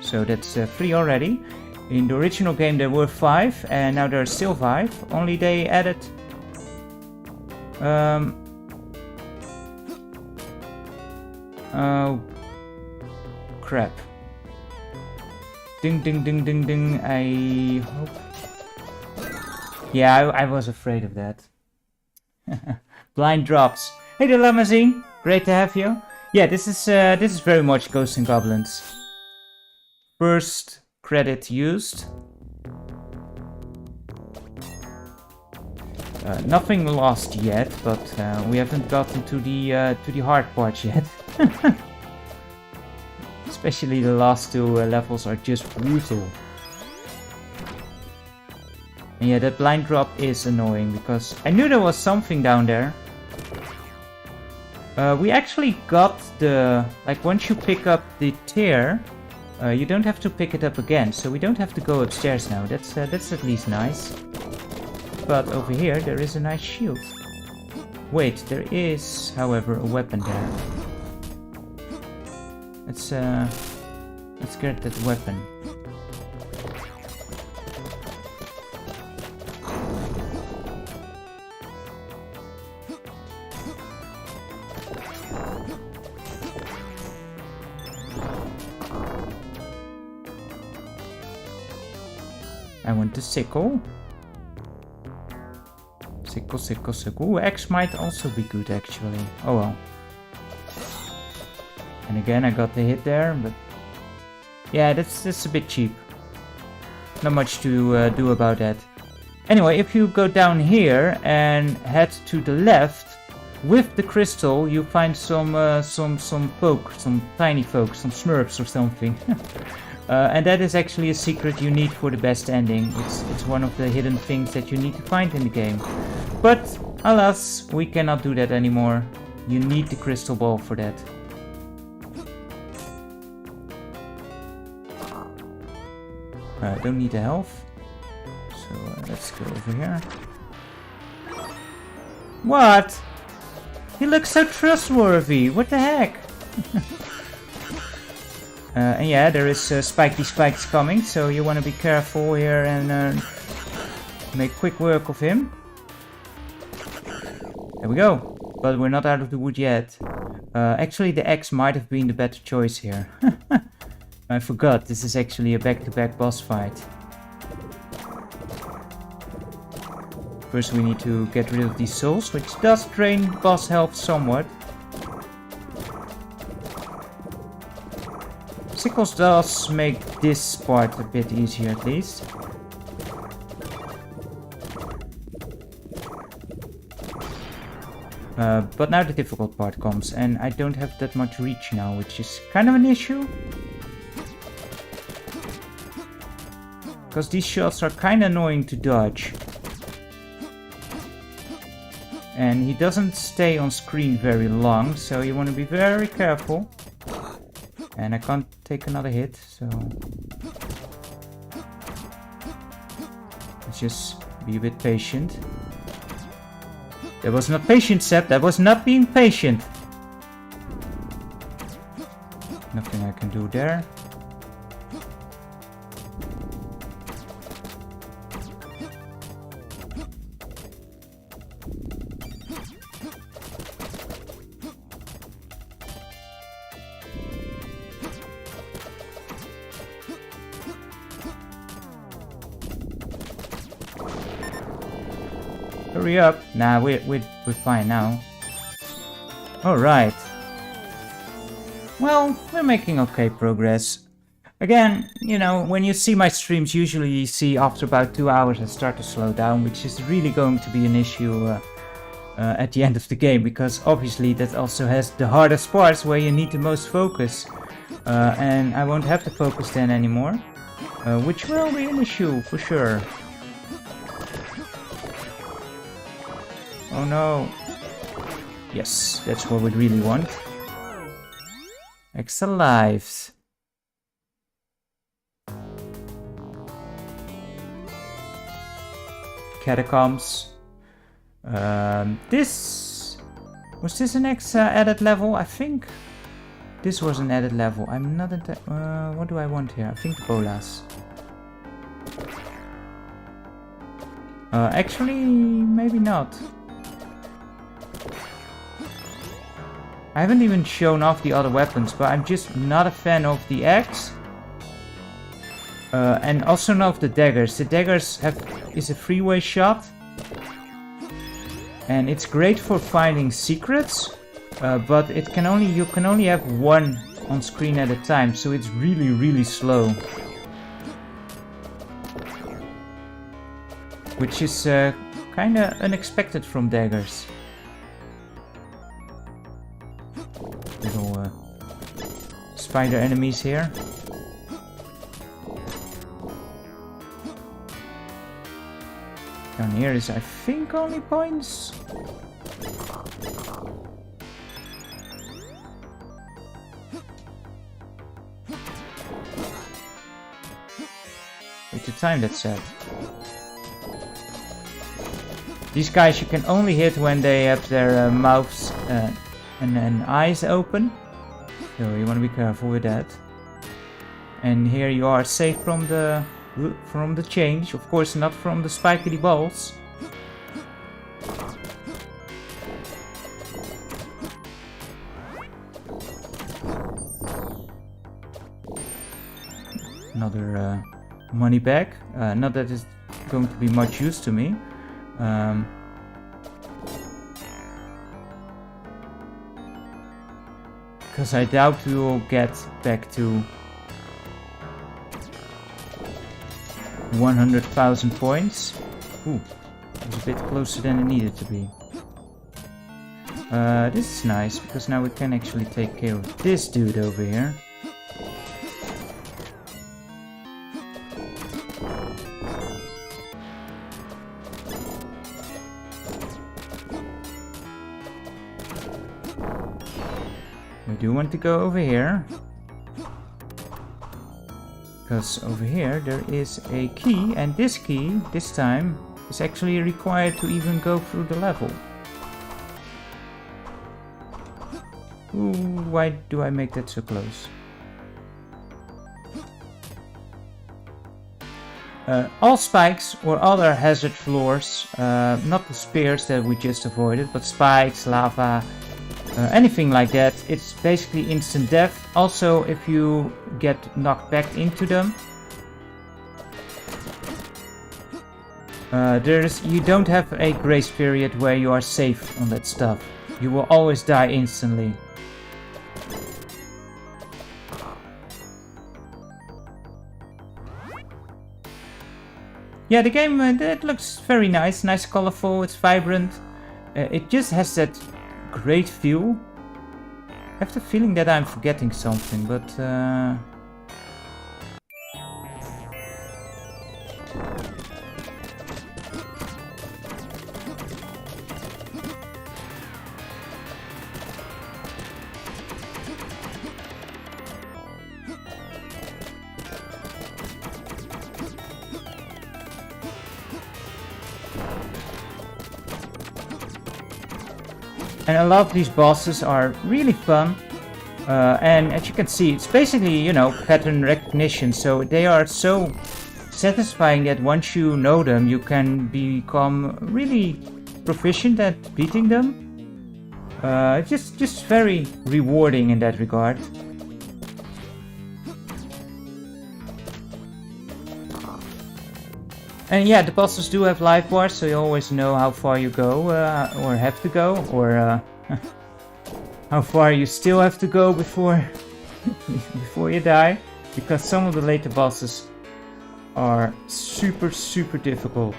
So that's 3 already. In the original game there were 5, and now there are still 5. Only they added... Oh... crap. Ding ding ding ding ding, I hope... Yeah, I was afraid of that. Blind drops. Hey there, Limousine! Great to have you. Yeah, this is very much Ghosts and Goblins. First credit used. Nothing lost yet, but we haven't gotten to the hard part yet. Especially the last 2 levels are just brutal. And yeah, that blind drop is annoying because I knew there was something down there. We actually got the... like once you pick up the tear, you don't have to pick it up again. So we don't have to go upstairs now. That's at least nice. But over here there is a nice shield. Wait, there is, however, a weapon there. Let's get that weapon. I want the sickle. Sickle, sickle, sickle. Ooh, X might also be good actually. Oh well. And again, I got the hit there, but yeah, that's a bit cheap. Not much to do about that. Anyway, if you go down here and head to the left, with the crystal you find some folk, some tiny folk, some smurfs or something. And that is actually a secret you need for the best ending. It's one of the hidden things that you need to find in the game. But alas, we cannot do that anymore. You need the crystal ball for that. Don't need the health. So let's go over here. What? He looks so trustworthy. What the heck? And yeah, there is spiky spikes coming, so you want to be careful here and make quick work of him. There we go. But we're not out of the wood yet. Actually, the X might have been the better choice here. I forgot, this is actually a back-to-back boss fight. First we need to get rid of these souls, which does drain boss health somewhat. Sickles does make this part a bit easier at least. But now the difficult part comes, and I don't have that much reach now, which is kind of an issue. Because these shots are kind of annoying to dodge. And he doesn't stay on screen very long, so you want to be very careful. And I can't take another hit, so... let's just be a bit patient. That was not patient, Seb. That was not being patient. Nothing I can do there. Hurry up. Nah, we're fine now. Alright. Well, we're making okay progress. Again, you know, when you see my streams, usually you see after about 2 hours I start to slow down, which is really going to be an issue at the end of the game, because obviously that also has the hardest parts where you need the most focus. And I won't have the focus then anymore, which will be an issue for sure. Oh no. Yes, that's what we really want. Extra lives. Catacombs. This... was this an extra added level? I think this was an added level. I'm not at what do I want here? I think bolas. Actually, maybe not. I haven't even shown off the other weapons, but I'm just not a fan of the axe. And also not of the daggers. The daggers is a freeway shot. And it's great for finding secrets. But you can only have one on screen at a time. So it's really, really slow. Which is kinda unexpected from daggers. Little spider enemies here. Down here is, I think, only points. Wait, the time that's set. These guys you can only hit when they have their mouths and eyes open, so you want to be careful with that. And here you are safe from the change, of course not from the spikety balls. Another money bag, not that it's going to be much use to me. Because I doubt we will get back to 100,000 points. Ooh, that was a bit closer than it needed to be. This is nice, because now we can actually take care of this dude over here. We do want to go over here. Because over here there is a key, and this key, this time, is actually required to even go through the level. Ooh, why do I make that so close? All spikes or other hazard floors, not the spears that we just avoided, but spikes, lava, anything like that, it's basically instant death. Also, if you get knocked back into them, you don't have a grace period where you are safe on that stuff. You will always die instantly. Yeah, the game it looks very nice, colorful, it's vibrant. It just has that great feel. I have the feeling that I'm forgetting something, but and a lot of these bosses are really fun, and as you can see, it's basically, you know, pattern recognition, so they are so satisfying that once you know them, you can become really proficient at beating them. Just very rewarding in that regard. And yeah, the bosses do have life bars, so you always know how far you go, or have to go, or how far you still have to go before before you die, because some of the later bosses are super difficult.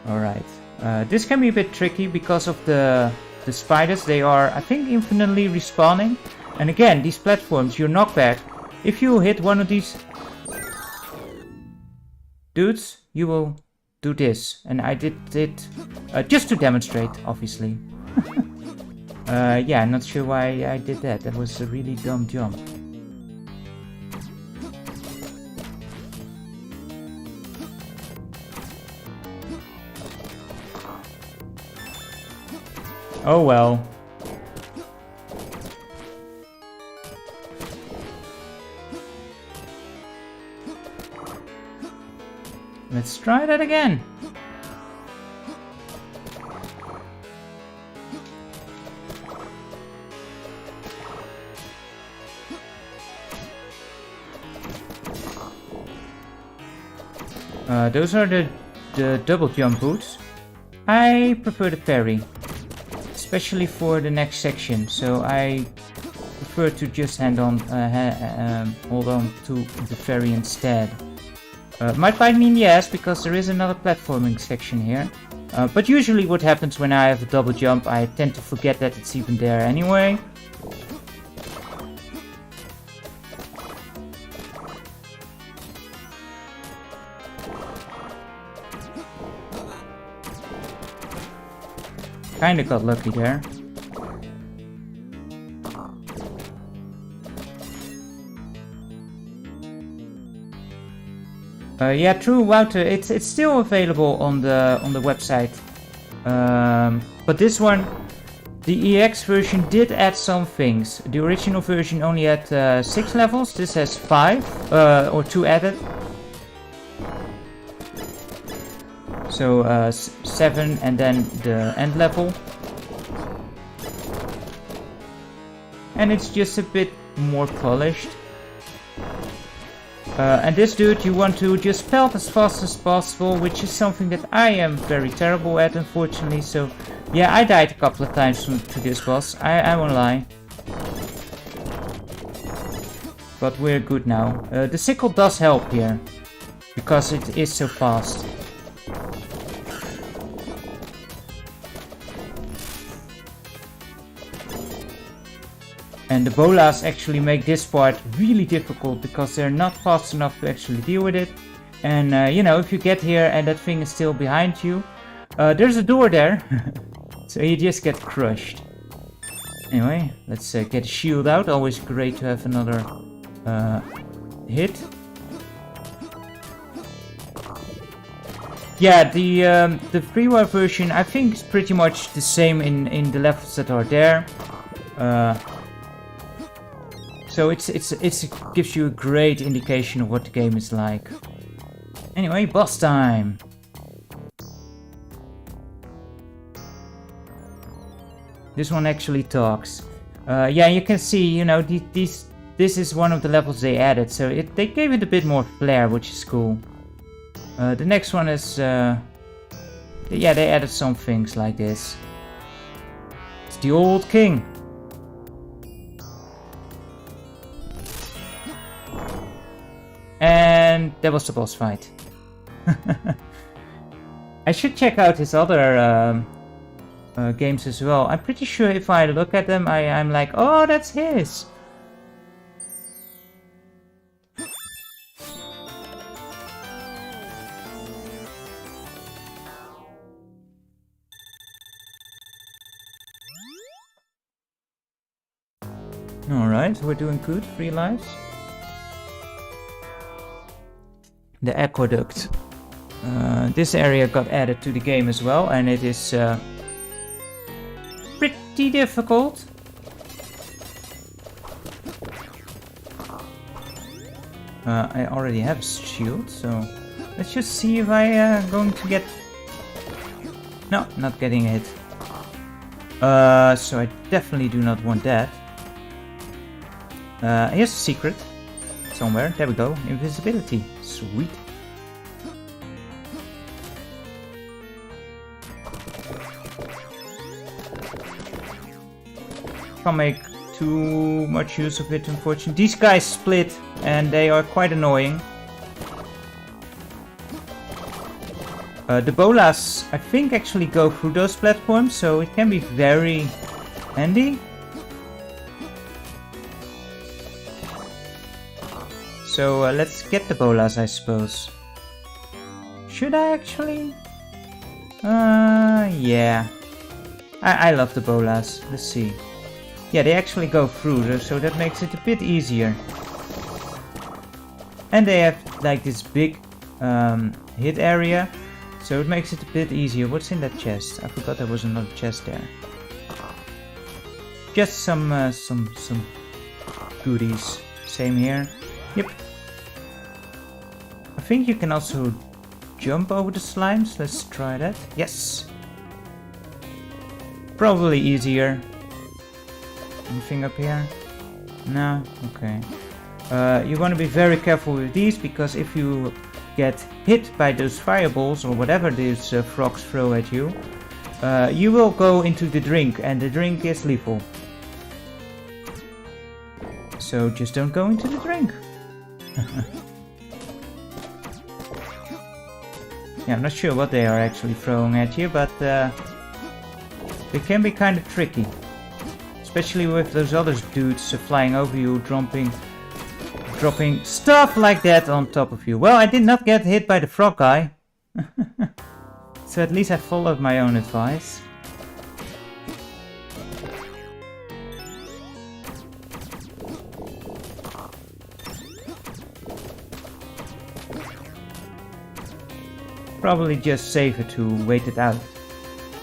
Alright, this can be a bit tricky because of the spiders. They are, I think, infinitely respawning, and again, these platforms, your knockback, if you hit one of these dudes, you will do this, and I did it just to demonstrate, obviously. Yeah, I'm not sure why I did that. That was a really dumb jump. Oh well. Let's try that again. Those are the double jump boots. I prefer the parry, especially for the next section. So I prefer to just hold on to the parry instead. Might bite me in the ass because there is another platforming section here. But usually what happens when I have a double jump, I tend to forget that it's even there anyway. Kinda got lucky there. Yeah, true, Wouter. It's still available on the website, but this one, the EX version, did add some things. The original version only had 6 levels. This has 5 or 2 added. So 7 and then the end level, and it's just a bit more polished. And this dude you want to just pelt as fast as possible, which is something that I am very terrible at, unfortunately. So yeah, I died a couple of times to this boss, I won't lie. But we're good now. The sickle does help here, because it is so fast. And the bolas actually make this part really difficult because they're not fast enough to actually deal with it. And you know, if you get here and that thing is still behind you, there's a door there. So you just get crushed. Anyway, let's get a shield out. Always great to have another hit. Yeah, the freeware version I think is pretty much the same in the levels that are there. So it gives you a great indication of what the game is like. Anyway, boss time. This one actually talks. Yeah, you can see, you know, this is one of the levels they added, so they gave it a bit more flair, which is cool. The next one is, yeah, they added some things like this. It's the old king. And that was the boss fight. I should check out his other games as well. I'm pretty sure if I look at them, I'm like, oh, that's his. Alright, we're doing good. 3 lives. The aqueduct. This area got added to the game as well, and it is pretty difficult. I already have shield, so let's just see if I going to get... No, not getting hit. So I definitely do not want that. Here's a secret. Somewhere. There we go. Invisibility. Sweet. Can't make too much use of it, unfortunately. These guys split and they are quite annoying. The bolas, I think, actually go through those platforms, so it can be very handy. So let's get the bolas, I suppose. Should I actually? Yeah. I love the bolas. Let's see. Yeah, they actually go through, so that makes it a bit easier. And they have like this big hit area, so it makes it a bit easier. What's in that chest? I forgot there was another chest there. Just some goodies. Same here. Yep. I think you can also jump over the slimes. Let's try that. Yes. Probably easier. Anything up here? No? Okay. You want to be very careful with these, because if you get hit by those fireballs or whatever these frogs throw at you, you will go into the drink, and the drink is lethal. So just don't go into the drink. Yeah, I'm not sure what they are actually throwing at you, but they can be kind of tricky. Especially with those other dudes flying over you, dropping stuff like that on top of you. Well, I did not get hit by the frog guy. So at least I followed my own advice. Probably just safer to wait it out,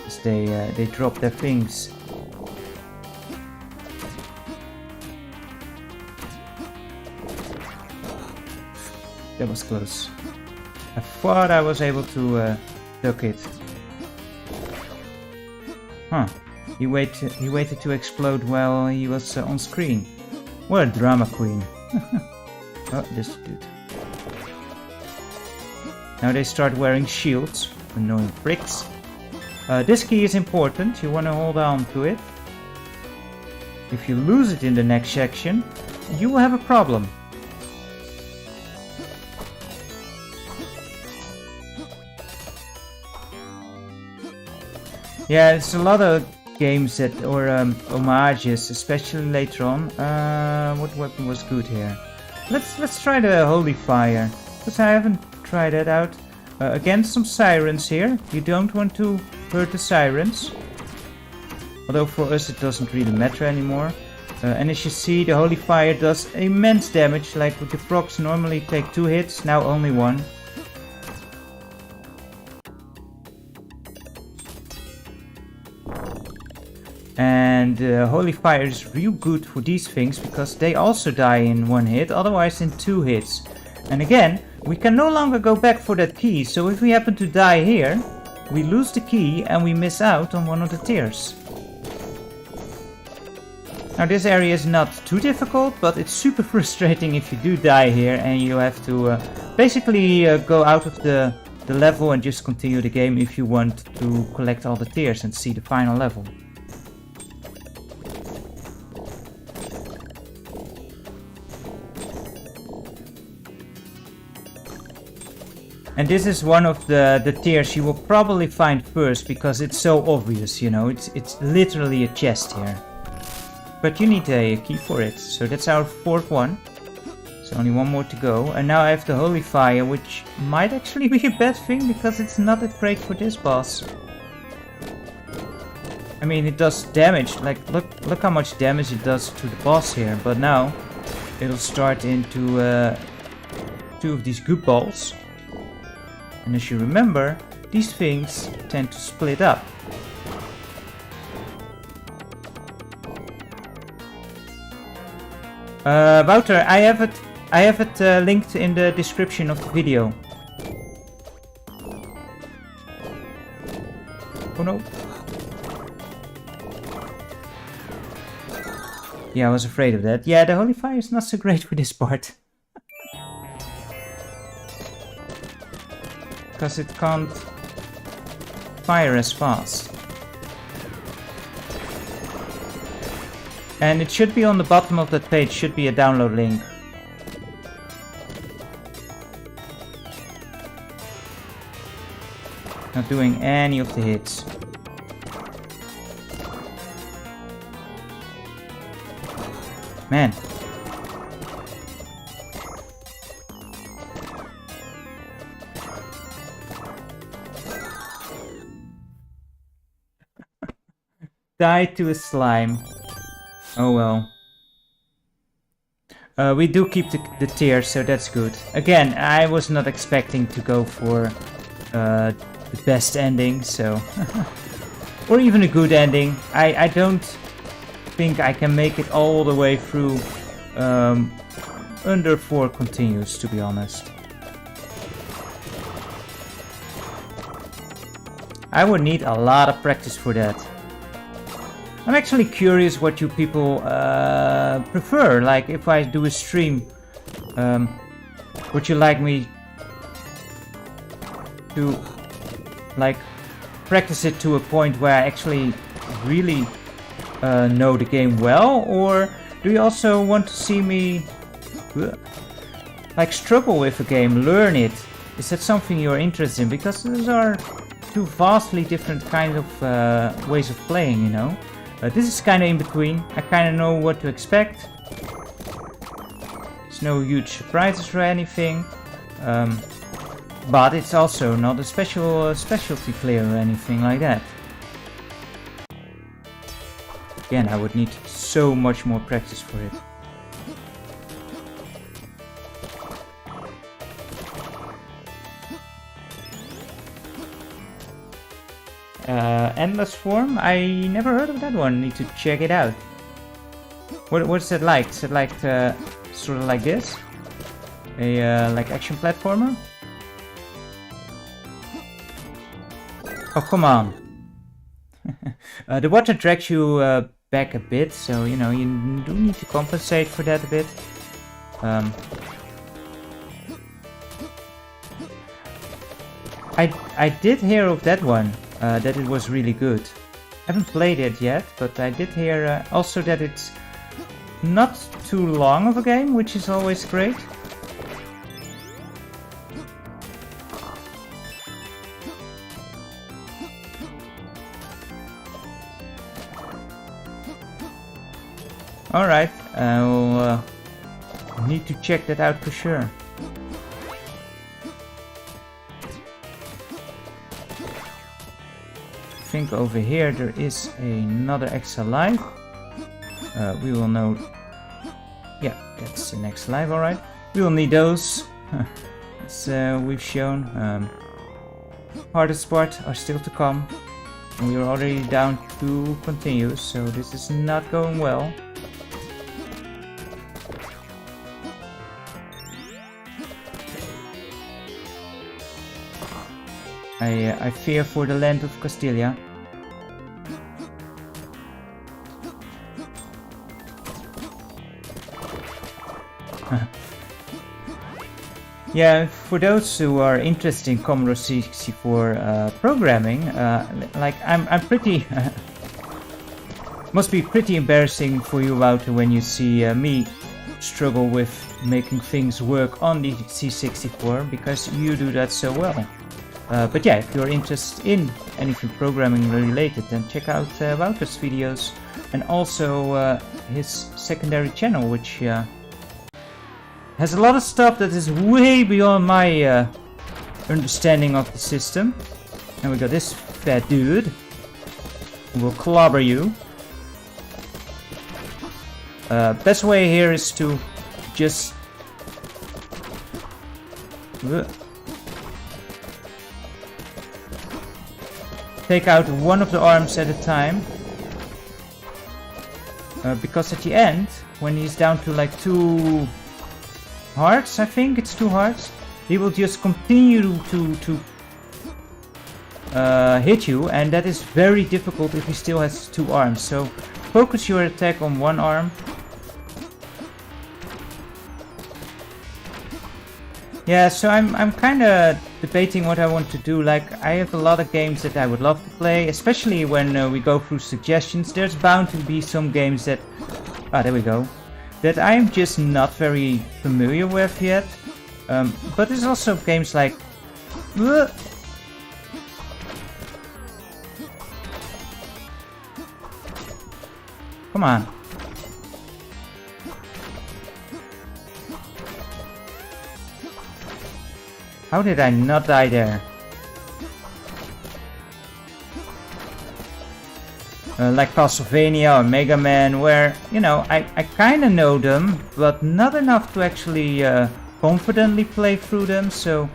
as they drop their things. That was close. I thought I was able to duck it. Huh. He waited to explode while he was on screen. What a drama queen. Oh, this dude. Now they start wearing shields. Annoying pricks. This key is important. You want to hold on to it. If you lose it in the next section, you will have a problem. Yeah, it's a lot of games that or homages, especially later on. What weapon was good here? Let's try the Holy Fire, because I haven't tried that out. Again, some sirens here. You don't want to hurt the sirens, although for us it doesn't really matter anymore. And as you see, the Holy Fire does immense damage. Like with the procs normally take 2 hits, now only 1. And Holy Fire is real good for these things, because they also die in 1 hit, otherwise in 2 hits. And again, we can no longer go back for that key, so if we happen to die here, we lose the key and we miss out on one of the tiers. Now this area is not too difficult, but it's super frustrating if you do die here and you have to basically go out of the level and just continue the game if you want to collect all the tiers and see the final level. And this is one of the tiers you will probably find first, because it's so obvious, you know, it's literally a chest here. But you need a key for it, so that's our 4th one. So only 1 more to go, and now I have the Holy Fire, which might actually be a bad thing, because it's not that great for this boss. I mean, it does damage, like look how much damage it does to the boss here, but now it'll start into 2 of these good balls. And as you remember, these things tend to split up. Wouter, I have it linked in the description of the video. Oh no. Yeah, I was afraid of that. Yeah, the Holy Fire is not so great for this part. Because it can't fire as fast. And it should be on the bottom of that page, should be a download link. Not doing any of the hits. Man. Died to a slime. Oh well. We do keep the tier, so that's good. Again, I was not expecting to go for the best ending, so... or even a good ending. I don't think I can make it all the way through under 4 continues, to be honest. I would need a lot of practice for that. I'm actually curious what you people prefer. Like, if I do a stream, would you like me to, like, practice it to a point where I actually really know the game well? Or do you also want to see me, like, struggle with a game, learn it? Is that something you're interested in? Because those are 2 vastly different kind of ways of playing, you know? This is kind of in between. I kind of know what to expect. There's no huge surprises or anything. But it's also not a specialty player or anything like that. Again, I would need so much more practice for it. Endless Form? I never heard of that one. Need to check it out. What's it like? Is it like sort of like this? A like action platformer? Oh, come on. The water drags you back a bit, so you know you do need to compensate for that a bit. I did hear of that one. That it was really good. Haven't played it yet, but I did hear also that it's not too long of a game, which is always great. Alright, I'll need to check that out for sure. I think over here there is another extra life. We will know. Yeah, that's the next life, alright. We will need those, as we've shown. Hardest part are still to come. And we are already down to continue, so this is not going well. I fear for the land of Castilla. Yeah, for those who are interested in Commodore 64 programming, like I'm pretty must be pretty embarrassing for you, Wouter, when you see me struggle with making things work on the C64, because you do that so well. But yeah, if you're interested in anything programming related, then check out Wouter's videos, and also his secondary channel, which has a lot of stuff that is way beyond my understanding of the system. And we got this fat dude who will clobber you. Best way here is to just take out one of the arms at a time, because at the end, when he's down to like 2 hearts, I think it's 2 hearts, he will just continue to hit you, and that is very difficult if he still has 2 arms. So focus your attack on 1 arm. Yeah, so I'm kind of debating what I want to do. Like, I have a lot of games that I would love to play, especially when we go through suggestions. There's bound to be some games that, there we go, that I'm just not very familiar with yet. But there's also games like, come on. How did I not die there? Like Castlevania or Mega Man, where, you know, I kind of know them, but not enough to actually confidently play through them, so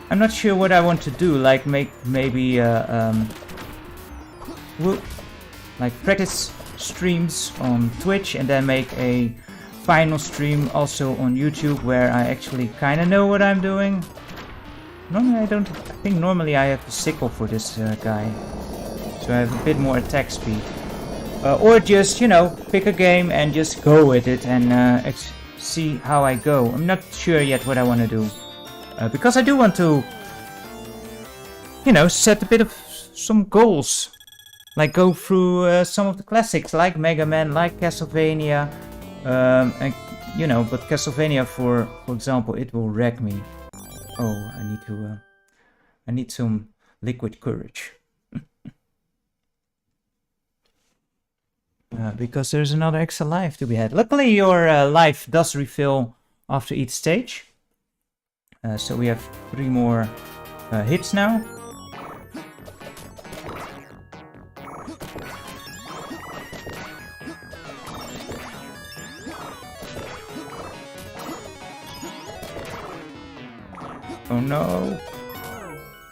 I'm not sure what I want to do, like maybe like practice streams on Twitch and then make a final stream also on YouTube where I actually kind of know what I'm doing. Normally I think normally I have the sickle for this guy, so I have a bit more attack speed. Or just, you know, pick a game and just go with it and see how I go. I'm not sure yet what I want to do, because I do want to, you know, set a bit of some goals, like go through some of the classics like Mega Man, like Castlevania. And, you know, but Castlevania, for example, it will wreck me. Oh, I need some liquid courage. Because there's another extra life to be had. Luckily, your life does refill after each stage. So we have 3 more hits now. Oh no!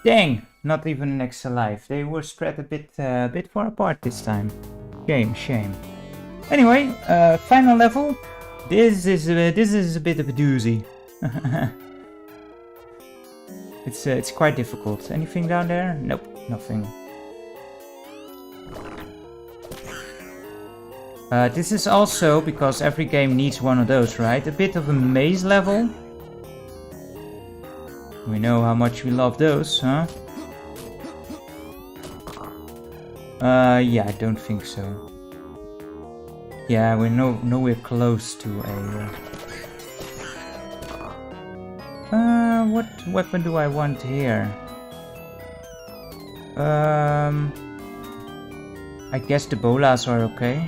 Dang! Not even an extra life. They were spread a bit far apart this time. Shame. Anyway, final level. This is a bit of a doozy. It's quite difficult. Anything down there? Nope, nothing. This is also, because every game needs one of those, right? A bit of a maze level. We know how much we love those, huh? Yeah, I don't think so. Yeah, we're nowhere close to a... what weapon do I want here? I guess the bolas are okay.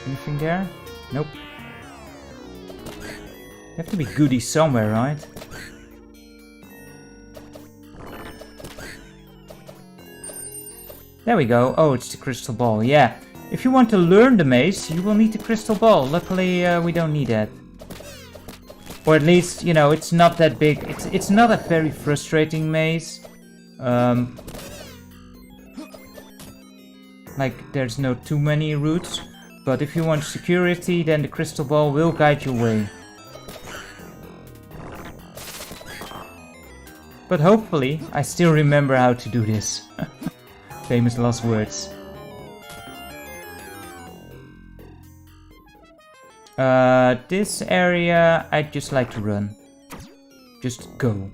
Anything there? Nope. You have to be goody somewhere, right? There we go. Oh, it's the crystal ball. Yeah. If you want to learn the maze, you will need the crystal ball. Luckily, we don't need that. Or at least, you know, it's not that big. It's not a very frustrating maze. Like, there's no too many routes. But if you want security, then the crystal ball will guide your way. But hopefully, I still remember how to do this. Famous last words. This area, I'd just like to run. Just go.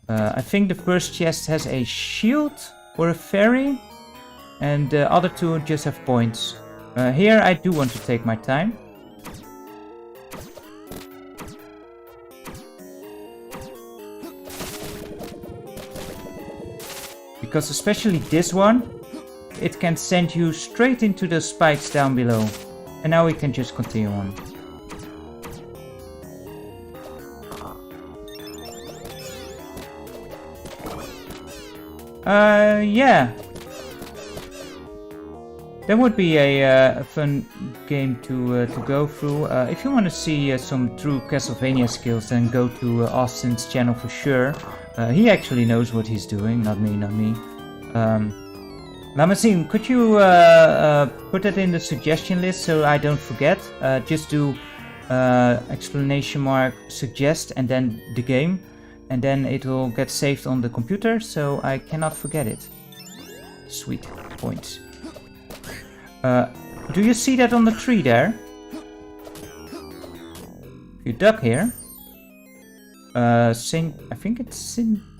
I think the first chest has a shield or a fairy. And the other two just have points. Here I do want to take my time. Because especially this one, it can send you straight into the spikes down below. And now we can just continue on. Yeah. That would be a fun game to go through. If you want to see some true Castlevania skills, then go to Austin's channel for sure. He actually knows what he's doing, not me, not me. Lamasim, could you put that in the suggestion list so I don't forget? Just do exclamation mark suggest and then the game. And then it will get saved on the computer, so I cannot forget it. Sweet, points. Do you see that on the tree there? If you duck here, I think it's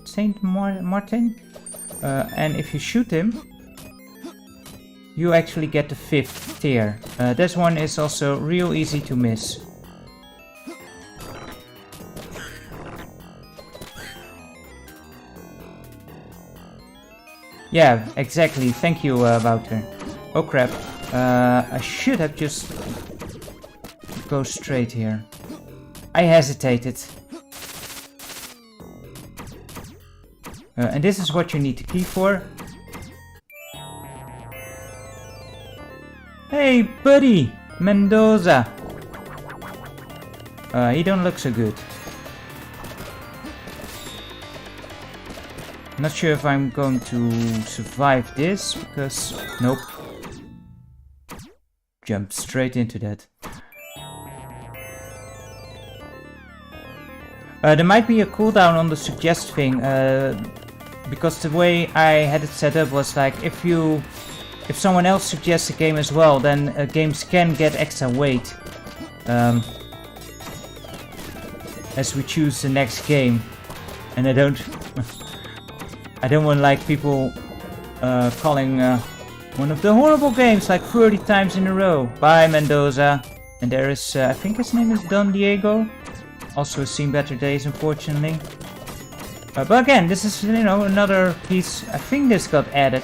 Saint Martin, and if you shoot him, you actually get the 5th tier. This one is also real easy to miss. Yeah, exactly. Thank you, Wouter. Oh crap. I should have just go straight here. I hesitated. And this is what you need the key for. Hey, buddy! Mendoza! He don't look so good. Not sure if I'm going to survive this, because... Nope. Jump straight into that. There might be a cooldown on the suggest thing, because the way I had it set up was like, if someone else suggests a game as well, then games can get extra weight. As we choose the next game. And I don't... I don't want like people calling one of the horrible games like 30 times in a row. Bye, Mendoza. And there is, I think his name is Don Diego. Also has seen better days, unfortunately. But again, this is, you know, another piece. I think this got added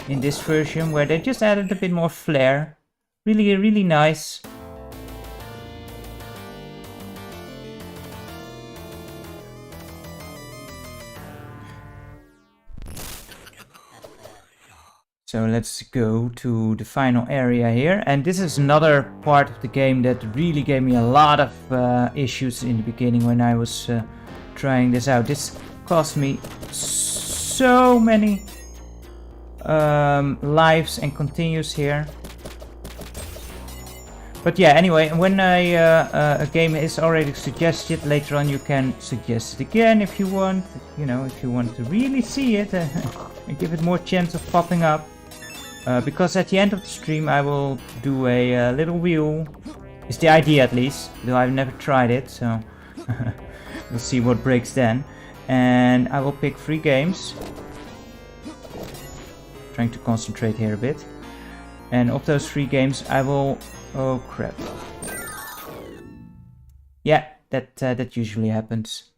in this version where they just added a bit more flair. Really, really nice. So let's go to the final area here, and this is another part of the game that really gave me a lot of issues in the beginning when I was trying this out. This cost me so many lives and continues here. But yeah, anyway, when a game is already suggested, later on you can suggest it again if you want. You know, if you want to really see it and give it more chance of popping up. Because at the end of the stream I will do a little wheel. It's the idea at least, though I've never tried it, so we'll see what breaks then. And I will pick 3 games. Trying to concentrate here a bit. And of those 3 games I will... Oh crap. Yeah, that usually happens.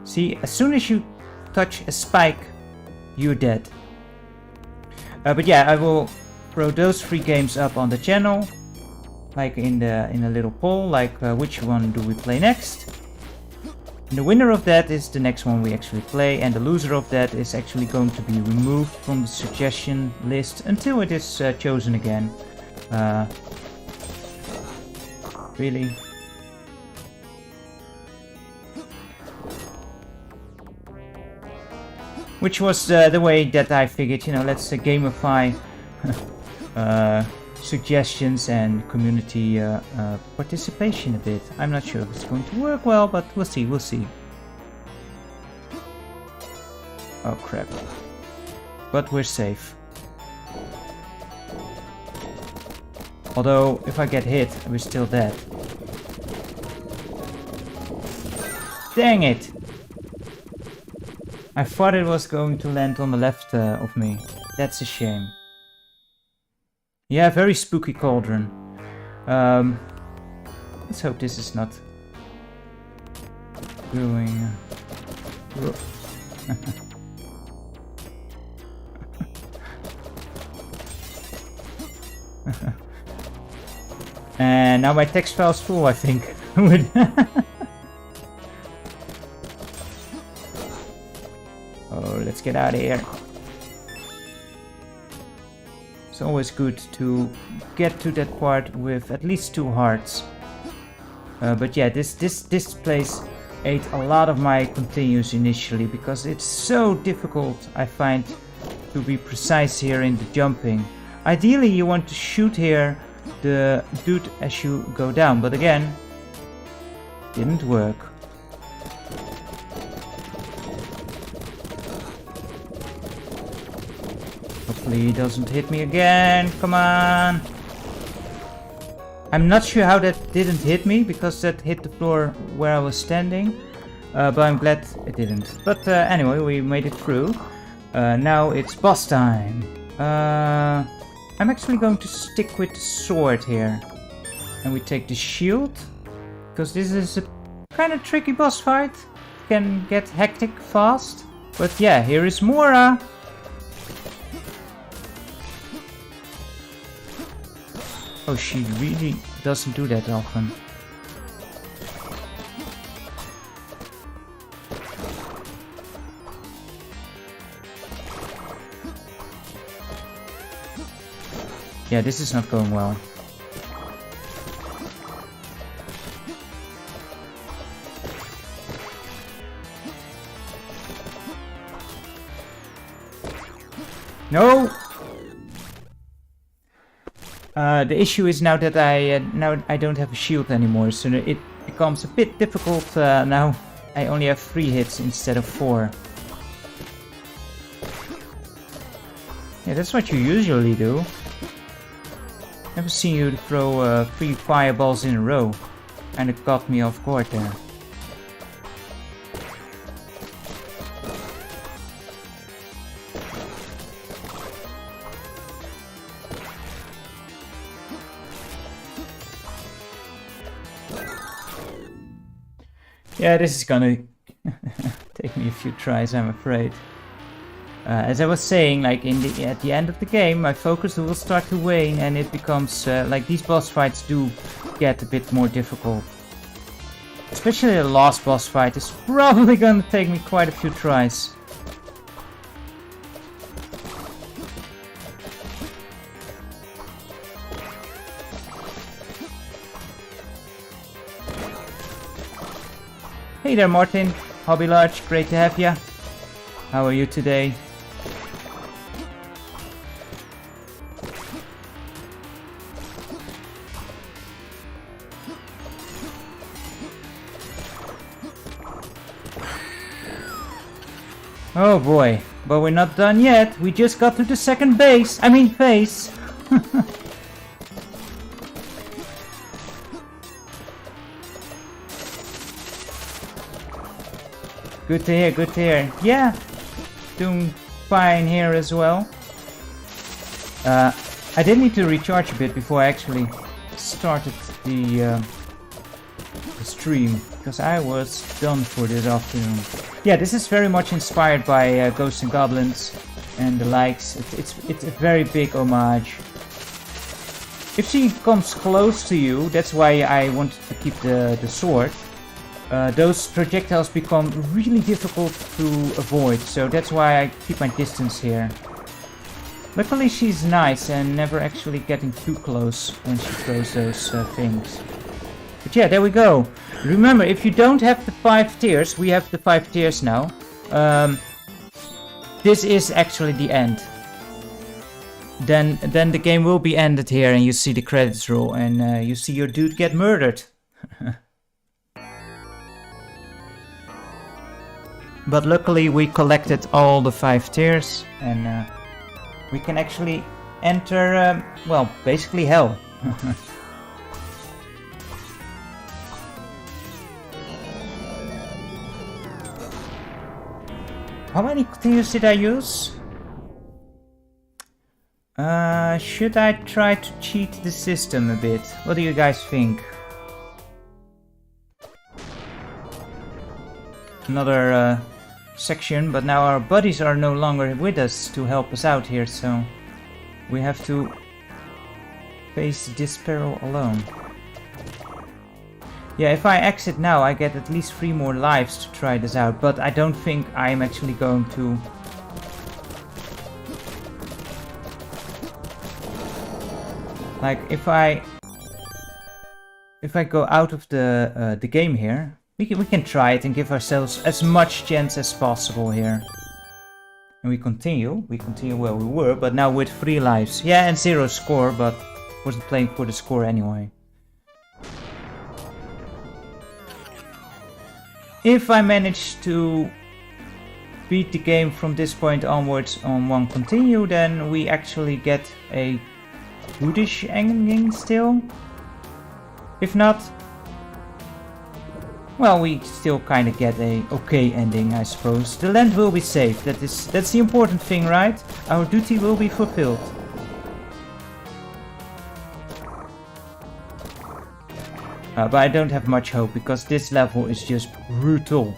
See, as soon as you touch a spike, you're dead. But yeah, I will throw those 3 games up on the channel, like in a little poll, like which one do we play next. And the winner of that is the next one we actually play, and the loser of that is actually going to be removed from the suggestion list until it is chosen again. Really? Which was the way that I figured, you know, let's gamify suggestions and community participation a bit. I'm not sure if it's going to work well, but we'll see, we'll see. Oh crap. But we're safe. Although, if I get hit, we're still dead. Dang it! I thought it was going to land on the left of me. That's a shame. Yeah, very spooky cauldron. Let's hope this is not going... And now my text file's full, I think. Oh, let's get out of here. It's always good to get to that part with at least 2 hearts. But yeah, this place ate a lot of my continues initially, because it's so difficult, I find, to be precise here in the jumping. Ideally, you want to shoot here the dude as you go down, but again, didn't work. Hopefully he doesn't hit me again, come on! I'm not sure how that didn't hit me, because that hit the floor where I was standing, but I'm glad it didn't. But anyway, we made it through. Now it's boss time. I'm actually going to stick with the sword here. And we take the shield, because this is a kind of tricky boss fight. Can get hectic fast. But yeah, here is Mora. Oh, she really doesn't do that often. Yeah, this is not going well. No! The issue is now that I don't have a shield anymore, so it becomes a bit difficult. Now I only have 3 hits instead of 4. Yeah, that's what you usually do. Never seen you throw 3 fireballs in a row, and it caught me off guard there. Yeah, this is gonna take me a few tries, I'm afraid. As I was saying, like at the end of the game, my focus will start to wane, and it becomes like these boss fights do get a bit more difficult. Especially the last boss fight is probably gonna take me quite a few tries. Hey there, Martin. Hobby Large, great to have you. How are you today? Oh boy, but we're not done yet. We just got to the second base. I mean phase. Good to hear, good to hear. Yeah, doing fine here as well. I did need to recharge a bit before I actually started the stream, because I was done for this afternoon. Yeah, this is very much inspired by Ghost and Goblins and the likes. It's a very big homage. If she comes close to you, that's why I wanted to keep the sword. Those projectiles become really difficult to avoid, so that's why I keep my distance here. Luckily she's nice and never actually getting too close when she throws those things. But yeah, there we go. Remember, if you don't have the 5 tiers, we have the 5 tiers now. This is actually the end. Then the game will be ended here and you see the credits roll and you see your dude get murdered. But luckily we collected all the 5 tiers and we can actually enter, well, basically hell. How many tiers did I use? Should I try to cheat the system a bit? What do you guys think? Another section, but now our buddies are no longer with us to help us out here, so we have to face this peril alone. Yeah, if I exit now, I get at least 3 more lives to try this out, but I don't think I'm actually going to. Like, if I go out of the game here, we can try it and give ourselves as much chance as possible here. And we continue where we were, but now with 3 lives. Yeah, and 0 score, but wasn't playing for the score anyway. If I manage to beat the game from this point onwards on 1 continue, then we actually get a goodish ending still. If not, well, we still kind of get a okay ending, I suppose. The land will be safe. That's the important thing, right? Our duty will be fulfilled. But I don't have much hope because this level is just brutal.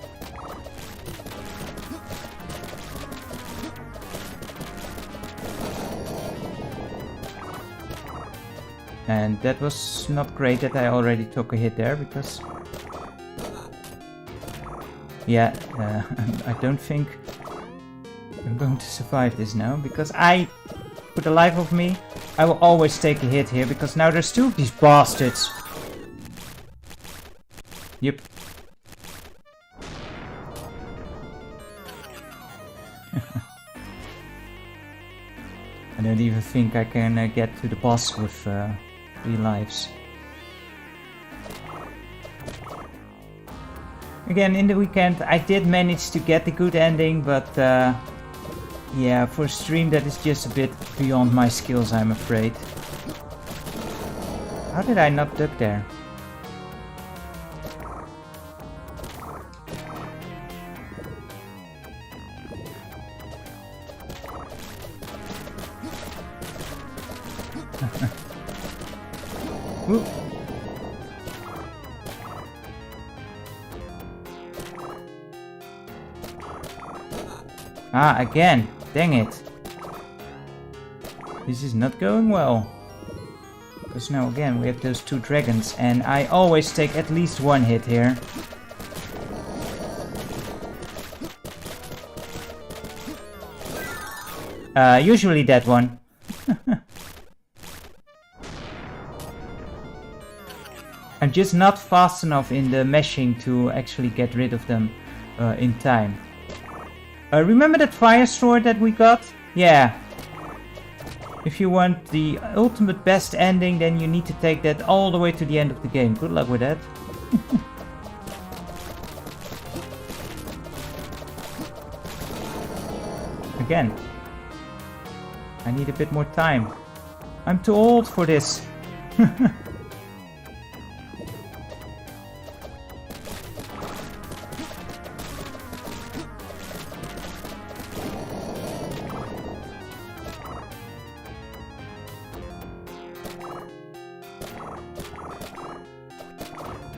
And that was not great that I already took a hit there because... Yeah, I don't think I'm going to survive this now because for the life of me, I will always take a hit here because now there's 2 of these bastards. Yep. I don't even think I can get to the boss with 3 lives. Again, in the weekend I did manage to get the good ending, but yeah, for a stream that is just a bit beyond my skills, I'm afraid. How did I not duck there? Ooh. Ah, again. Dang it. This is not going well. Because now again we have those 2 dragons and I always take at least 1 hit here. Usually that one. I'm just not fast enough in the meshing to actually get rid of them in time. Remember that fire sword that we got? Yeah. If you want the ultimate best ending, then you need to take that all the way to the end of the game. Good luck with that. Again. I need a bit more time. I'm too old for this.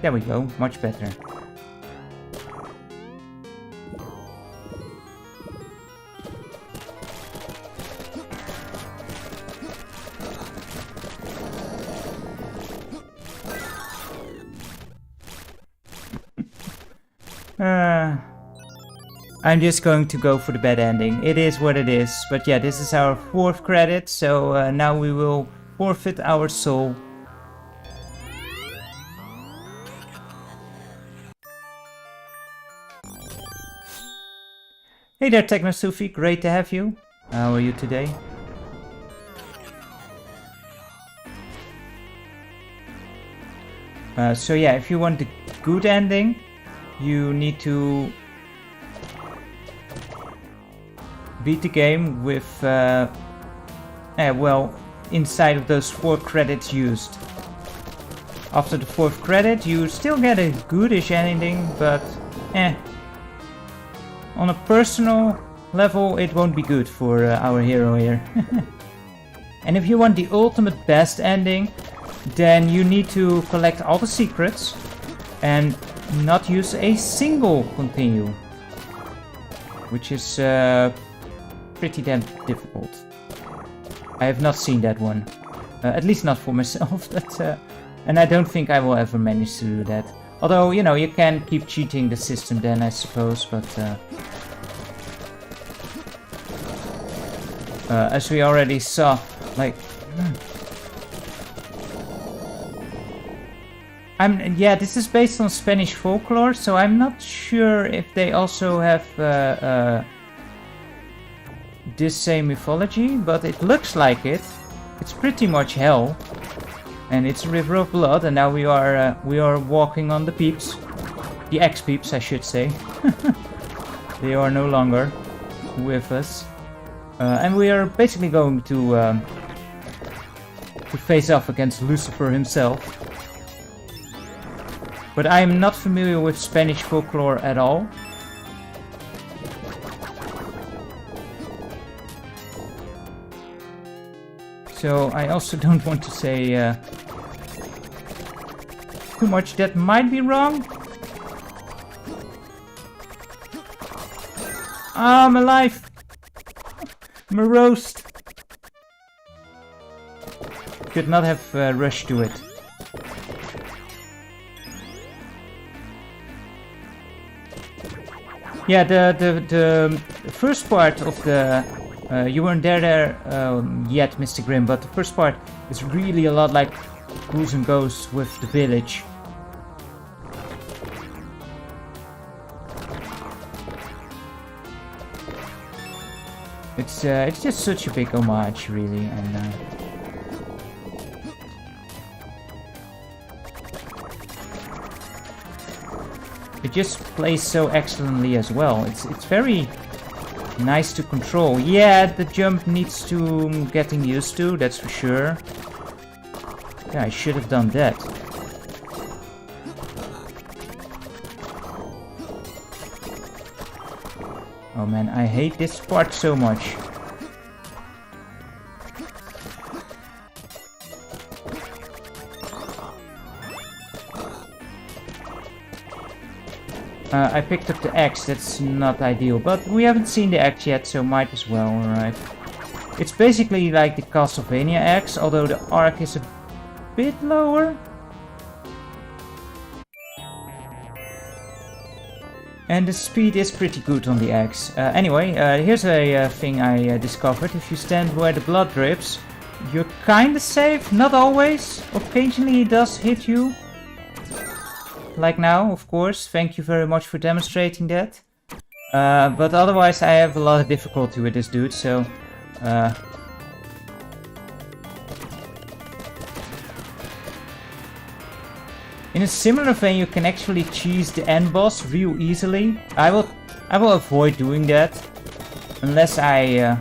There we go, much better. I'm just going to go for the bad ending. It is what it is. But yeah, this is our 4th credit, so now we will forfeit our soul. Hey there, TechnoSufi, great to have you. How are you today? So yeah, if you want the good ending, you need to beat the game with, well, inside of those 4 credits used. After the 4th credit, you still get a goodish ending, but on a personal level, it won't be good for our hero here. And if you want the ultimate best ending, then you need to collect all the secrets and not use a single continue, which is pretty damn difficult. I have not seen that one, at least not for myself, and I don't think I will ever manage to do that. Although, you know, you can keep cheating the system then, I suppose, but as we already saw, like, yeah, this is based on Spanish folklore, so I'm not sure if they also have this same mythology, but it looks like it. It's pretty much hell, and it's a river of blood, and now we are walking on the peeps, the ex-peeps, I should say. They are no longer with us, and we are basically going to face off against Lucifer himself. But I am not familiar with Spanish folklore at all. So I also don't want to say too much that might be wrong. Ah, I'm alive! I'm a roast! Could not have rushed to it. Yeah, the first part of the... you weren't there yet, Mr. Grimm, but the first part is really a lot like Ghouls and Ghosts with the village. It's just such a big homage, really, and it just plays so excellently as well. It's very nice to control. Yeah, the jump needs to getting used to, that's for sure. Yeah, I should have done that. Oh man, I hate this part so much. I picked up the axe, that's not ideal, but we haven't seen the axe yet, so might as well, alright. It's basically like the Castlevania axe, although the arc is a bit lower. And the speed is pretty good on the axe. Anyway, here's a thing I discovered. If you stand where the blood drips, you're kinda safe, not always. Occasionally it does hit you. Like now, of course. Thank you very much for demonstrating that. But otherwise I have a lot of difficulty with this dude, so... In a similar vein, you can actually cheese the end boss real easily. I will avoid doing that. Unless I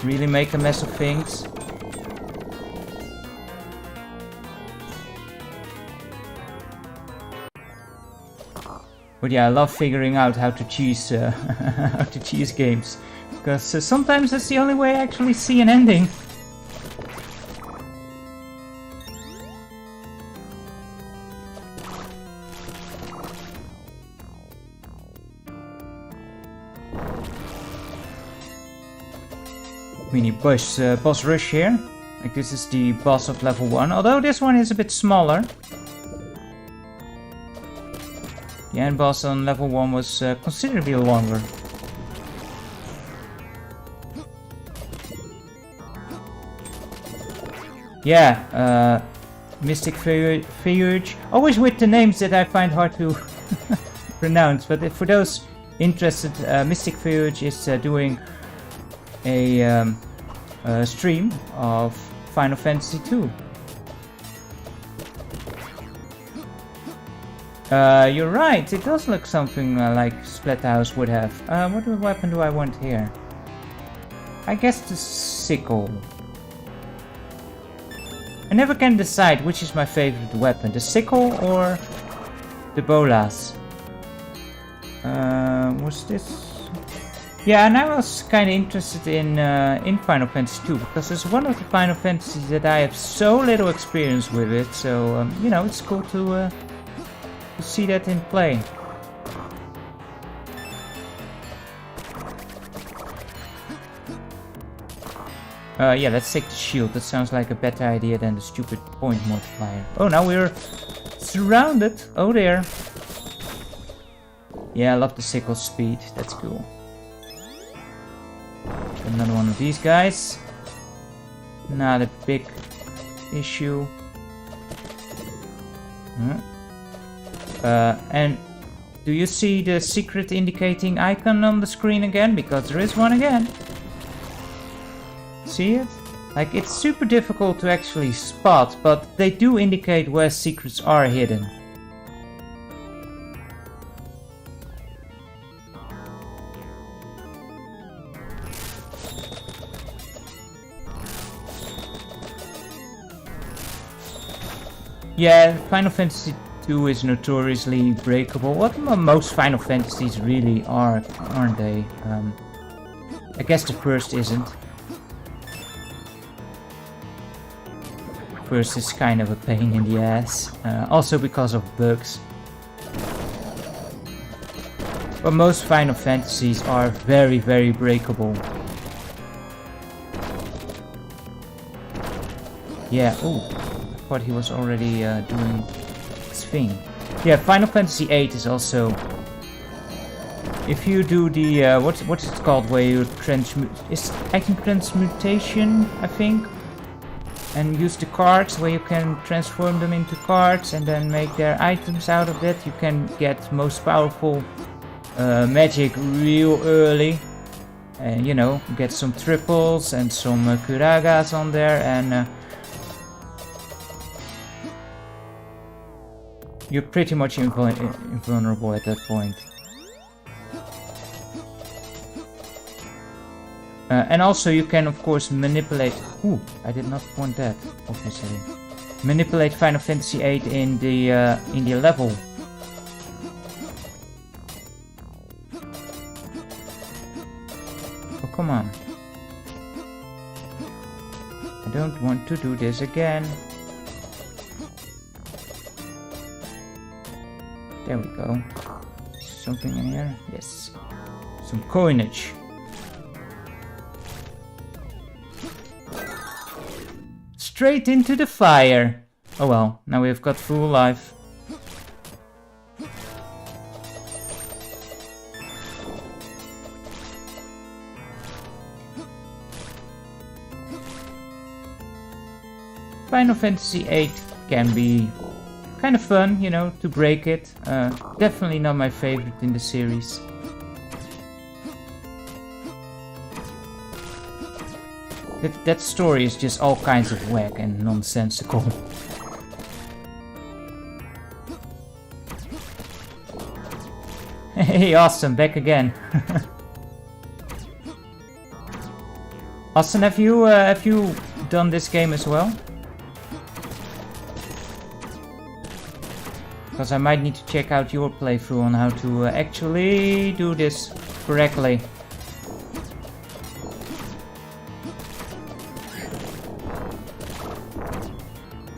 really make a mess of things. But yeah, I love figuring out how to cheese how to cheese games, because sometimes that's the only way I actually see an ending. Mini boss rush here. Like this is the boss of level 1, although this one is a bit smaller. The end boss on level 1 was considerably longer. Yeah, Mystic Feuge. Always with the names that I find hard to pronounce, but for those interested, Mystic Feuge is doing a stream of Final Fantasy II. You're right, it does look something like Splathouse would have. What weapon do I want here? I guess the sickle. I never can decide which is my favorite weapon, the sickle or the bolas. What's this? Yeah, and I was kind of interested in Final Fantasy 2 because it's one of the Final Fantasies that I have so little experience with it. So you know, it's cool to see that in play. Yeah, let's take the shield. That sounds like a better idea than the stupid point multiplier. Oh, now we're surrounded. Oh, there. Yeah, I love the sickle speed. That's cool. Another one of these guys. Not a big issue. And do you see the secret indicating icon on the screen again? Because there is one again. See it? Like, it's super difficult to actually spot, but they do indicate where secrets are hidden. Yeah, Final Fantasy II is notoriously breakable. What most Final Fantasies really are, aren't they? I guess the first isn't. First is kind of a pain in the ass, also because of bugs. But most Final Fantasies are very, very breakable. Yeah, oh, I thought he was already doing his thing. Yeah, Final Fantasy VIII is also... If you do the, what's it called, where you transmute... It's item transmutation, I think? And use the cards where you can transform them into cards and then make their items out of that. You can get most powerful magic real early. And you know, get some triples and some Kuragas on there, and you're pretty much invulnerable at that point. And also you can of course manipulate... Ooh, I did not want that, obviously. Manipulate Final Fantasy VIII in the level. Oh, come on. I don't want to do this again. There we go. Something in here? Yes. Some coinage. Straight into the fire. Oh well, now we've got full life. Final Fantasy VIII can be kind of fun, you know, to break it. Definitely not my favorite in the series. That story is just all kinds of whack and nonsensical. Hey, Austin, back again. Austin, have you done this game as well? Because I might need to check out your playthrough on how to actually do this correctly.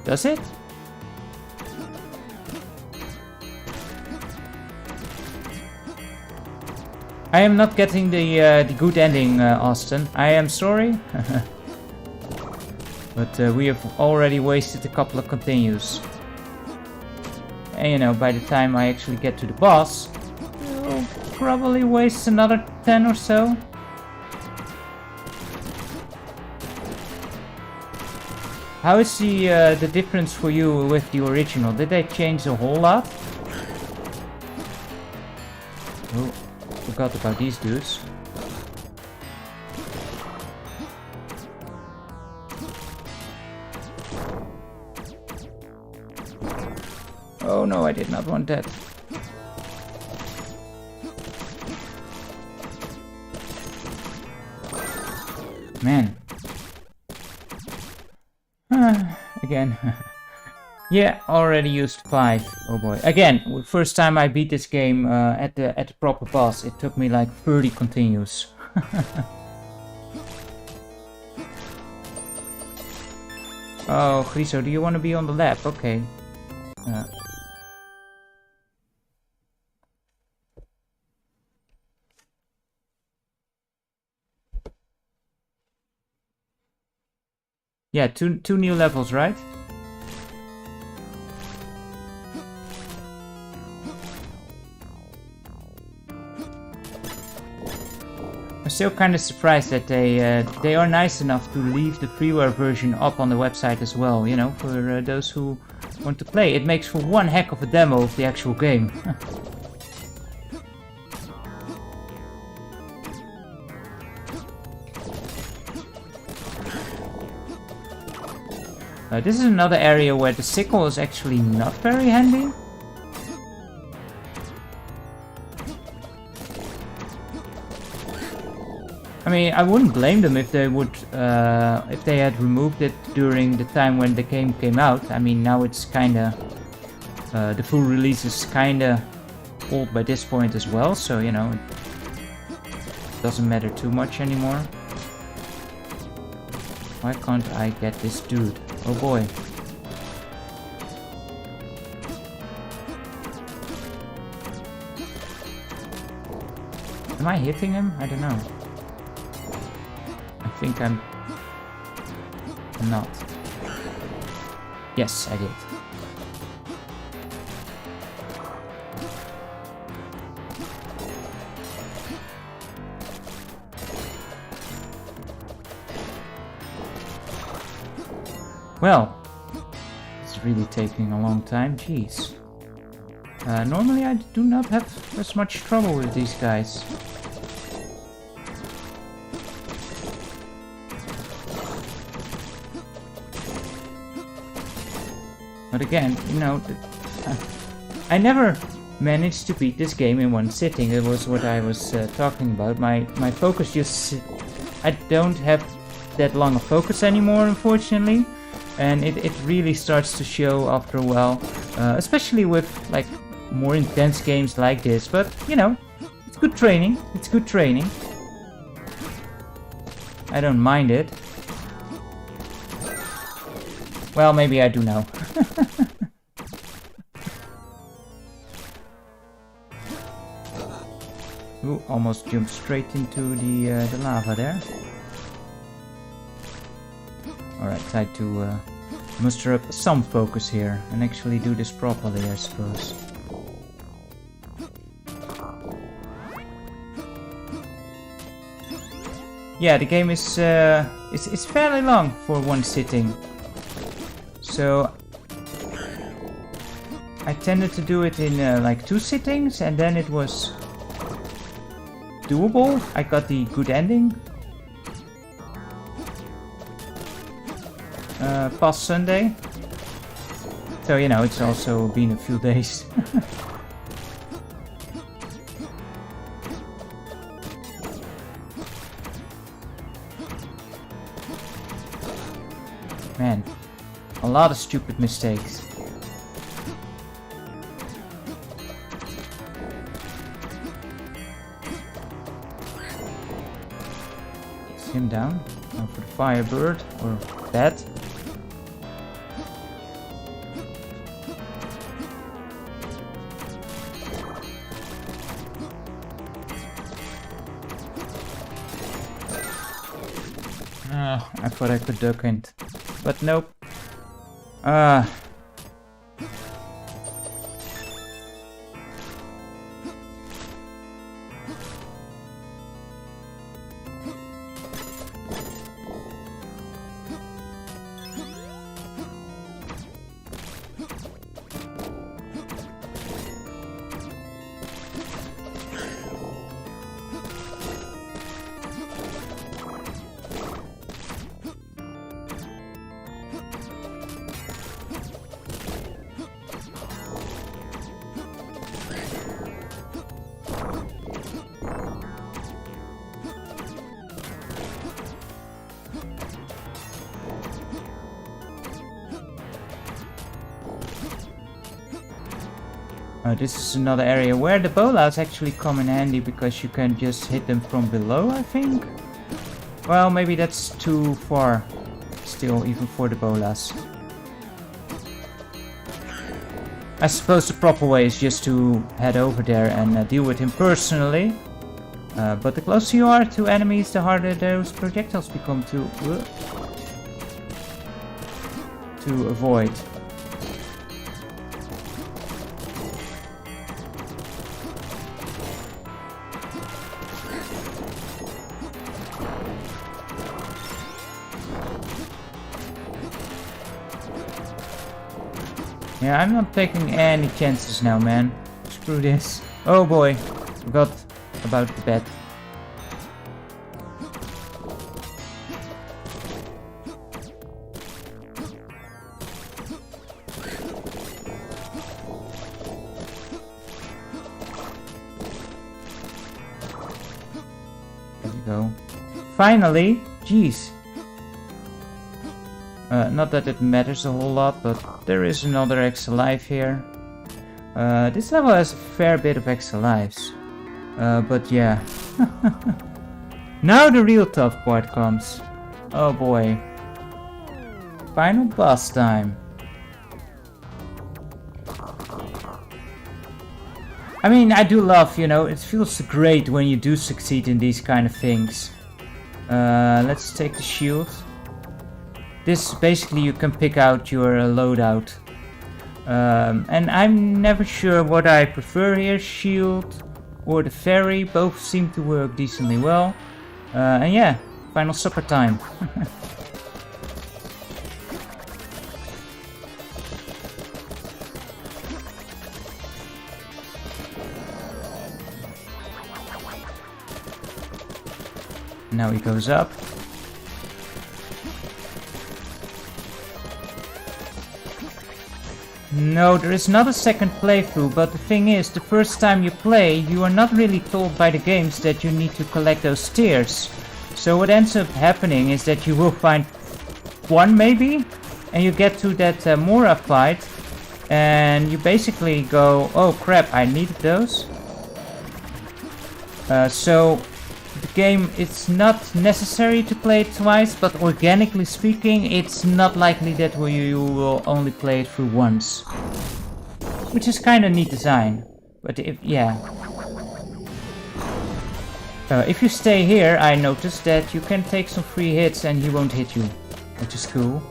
Does it? I am not getting the good ending, Austin. I am sorry. But we have already wasted a couple of continues. And you know, by the time I actually get to the boss, it'll probably waste another 10 or so. How is the difference for you with the original? Did they change a whole lot? Oh, forgot about these dudes. Oh no, I did not want that. Man. Again. Yeah, already used 5. Oh boy. Again, first time I beat this game at the proper boss, it took me like 30 continues. Oh, Griso, do you want to be on the lab? Okay. Yeah, two new levels, right? I'm still kind of surprised that they are nice enough to leave the freeware version up on the website as well, you know, for those who want to play. It makes for one heck of a demo of the actual game. This is another area where the sickle is actually not very handy. I mean, I wouldn't blame them if they would, if they had removed it during the time when the game came out. I mean, now it's kinda, the full release is kinda old by this point as well, so you know, it doesn't matter too much anymore. Why can't I get this dude? Oh boy. Am I hitting him? I don't know. I think I'm not. Yes, I did. Well, it's really taking a long time, jeez. Normally I do not have as much trouble with these guys. But again, you know, I never managed to beat this game in one sitting. It was what I was talking about. My focus just... I don't have that long a focus anymore, unfortunately. And it really starts to show after a while, especially with like more intense games like this. But you know, it's good training. It's good training. I don't mind it. Well, maybe I do now. Ooh, almost jumped straight into the lava there. Alright, time to muster up some focus here and actually do this properly, I suppose. Yeah, the game is it's fairly long for one sitting. So I tended to do it in like 2 sittings, and then it was doable. I got the good ending. Past Sunday. So, you know, it's also been a few days. Man, a lot of stupid mistakes. Is him down? Now for the Firebird, or that. I thought I could duck it, but nope. This is another area where the bolas actually come in handy because you can just hit them from below, I think. Well, maybe that's too far still, even for the bolas. I suppose the proper way is just to head over there and deal with him personally. But the closer you are to enemies, the harder those projectiles become to avoid. Yeah, I'm not taking any chances now, man. Screw this. Oh boy, forgot about the bed. There we go. Finally! Jeez. Not that it matters a whole lot, but there is another extra life here. This level has a fair bit of extra lives. But yeah. Now the real tough part comes. Oh boy. Final boss time. I mean, I do love, you know, it feels great when you do succeed in these kind of things. Let's take the shield. This basically you can pick out your loadout. And I'm never sure what I prefer here, shield or the fairy. Both seem to work decently well. And yeah, final supper time. Now he goes up. No, there is not a second playthrough, but the thing is, the first time you play, you are not really told by the games that you need to collect those tears. So what ends up happening is that you will find one maybe, and you get to that Mora fight, and you basically go, oh crap, I needed those. So the game, it's not necessary to play it twice, but organically speaking, it's not likely that you will only play it through once. Which is kind of neat design. But if you stay here, I noticed that you can take some free hits and he won't hit you, which is cool.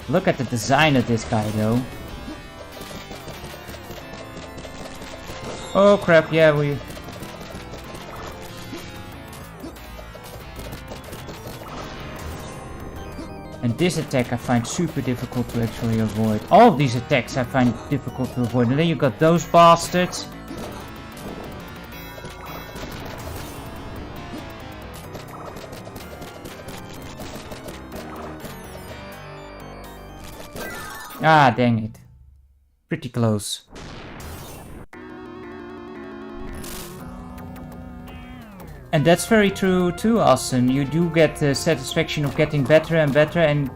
Look at the design of this guy though. Oh crap, yeah, we... And this attack I find super difficult to actually avoid. All of these attacks I find difficult to avoid. And then you got those bastards. Ah, dang it. Pretty close. And that's very true too, Austin. You do get the satisfaction of getting better and better and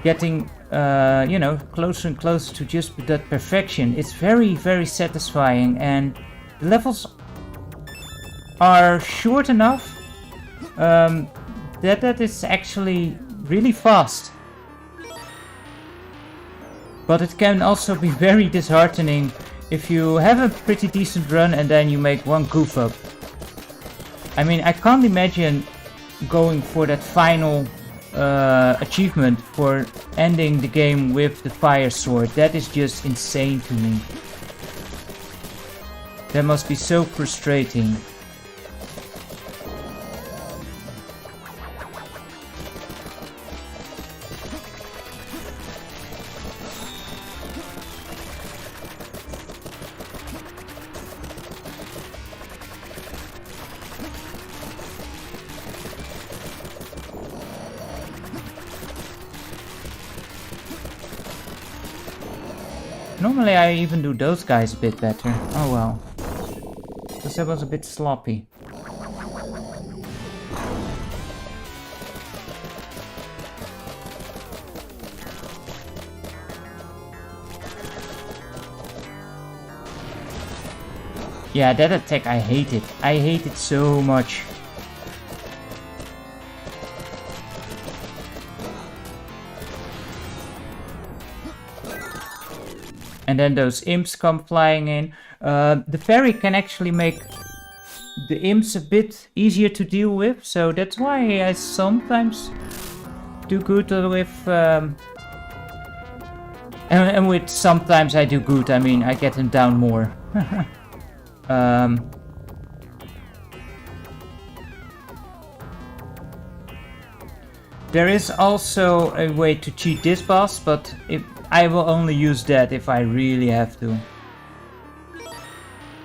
getting, you know, closer and closer to just that perfection. It's very, very satisfying, and the levels are short enough that is actually really fast. But it can also be very disheartening if you have a pretty decent run and then you make one goof up. I mean, I can't imagine going for that final achievement for ending the game with the fire sword. That is just insane to me. That must be so frustrating. Normally I even do those guys a bit better. Oh well. Because that was a bit sloppy. Yeah, that attack, I hate it. I hate it so much. And then those imps come flying in. The fairy can actually make the imps a bit easier to deal with. So that's why I sometimes do good with... and with sometimes I do good, I mean I get them down more. There is also a way to cheat this boss, but I will only use that if I really have to.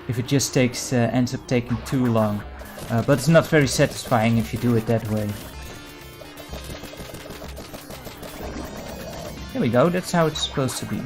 If it just ends up taking too long. But it's not very satisfying if you do it that way. There we go, that's how it's supposed to be.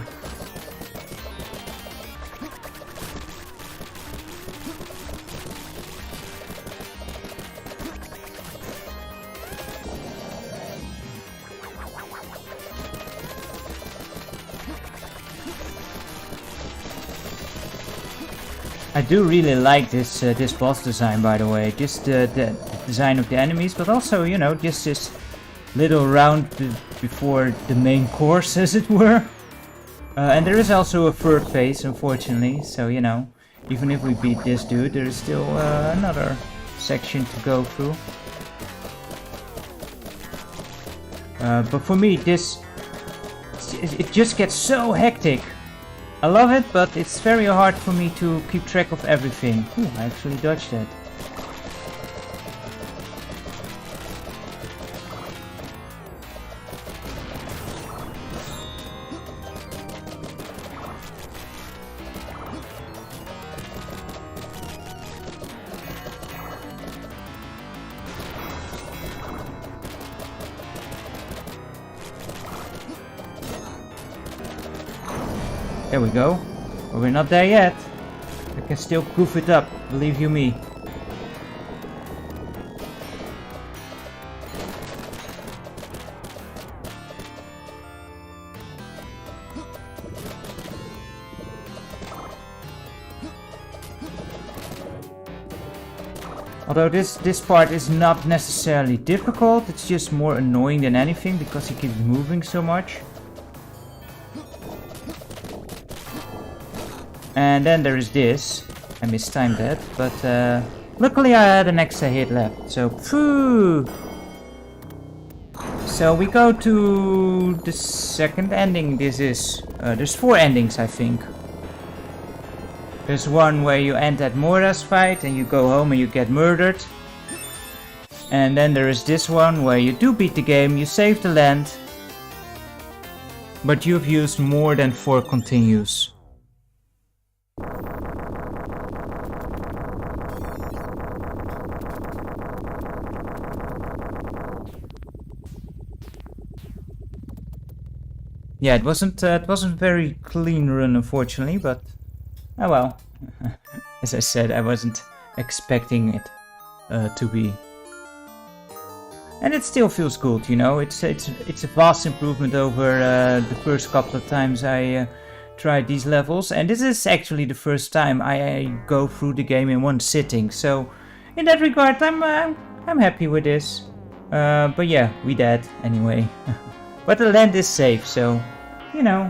I do really like this this boss design, by the way. Just the design of the enemies, but also, you know, just this little round before the main course, as it were. And there is also a third phase, unfortunately. So, you know, even if we beat this dude, there is still another section to go through. But for me, it just gets so hectic. I love it, but it's very hard for me to keep track of everything. Ooh, I actually dodged that. There we go. But we're not there yet. I can still goof it up, believe you me. Although this part is not necessarily difficult, it's just more annoying than anything because he keeps moving so much. And then there is this. I mistimed that, but luckily I had an extra hit left, so phew! So we go to the second ending. This is, there's 4 endings, I think. There's one where you end at Mora's fight and you go home and you get murdered. And then there is this one where you do beat the game, you save the land, but you've used more than 4 continues. Yeah, it wasn't very clean run, unfortunately, but oh well. As I said, I wasn't expecting it to be, and it still feels good, you know. It's a vast improvement over the first couple of times I tried these levels, and this is actually the first time I go through the game in one sitting. So, in that regard, I'm happy with this. But yeah, we dead anyway. But the land is safe, so you know,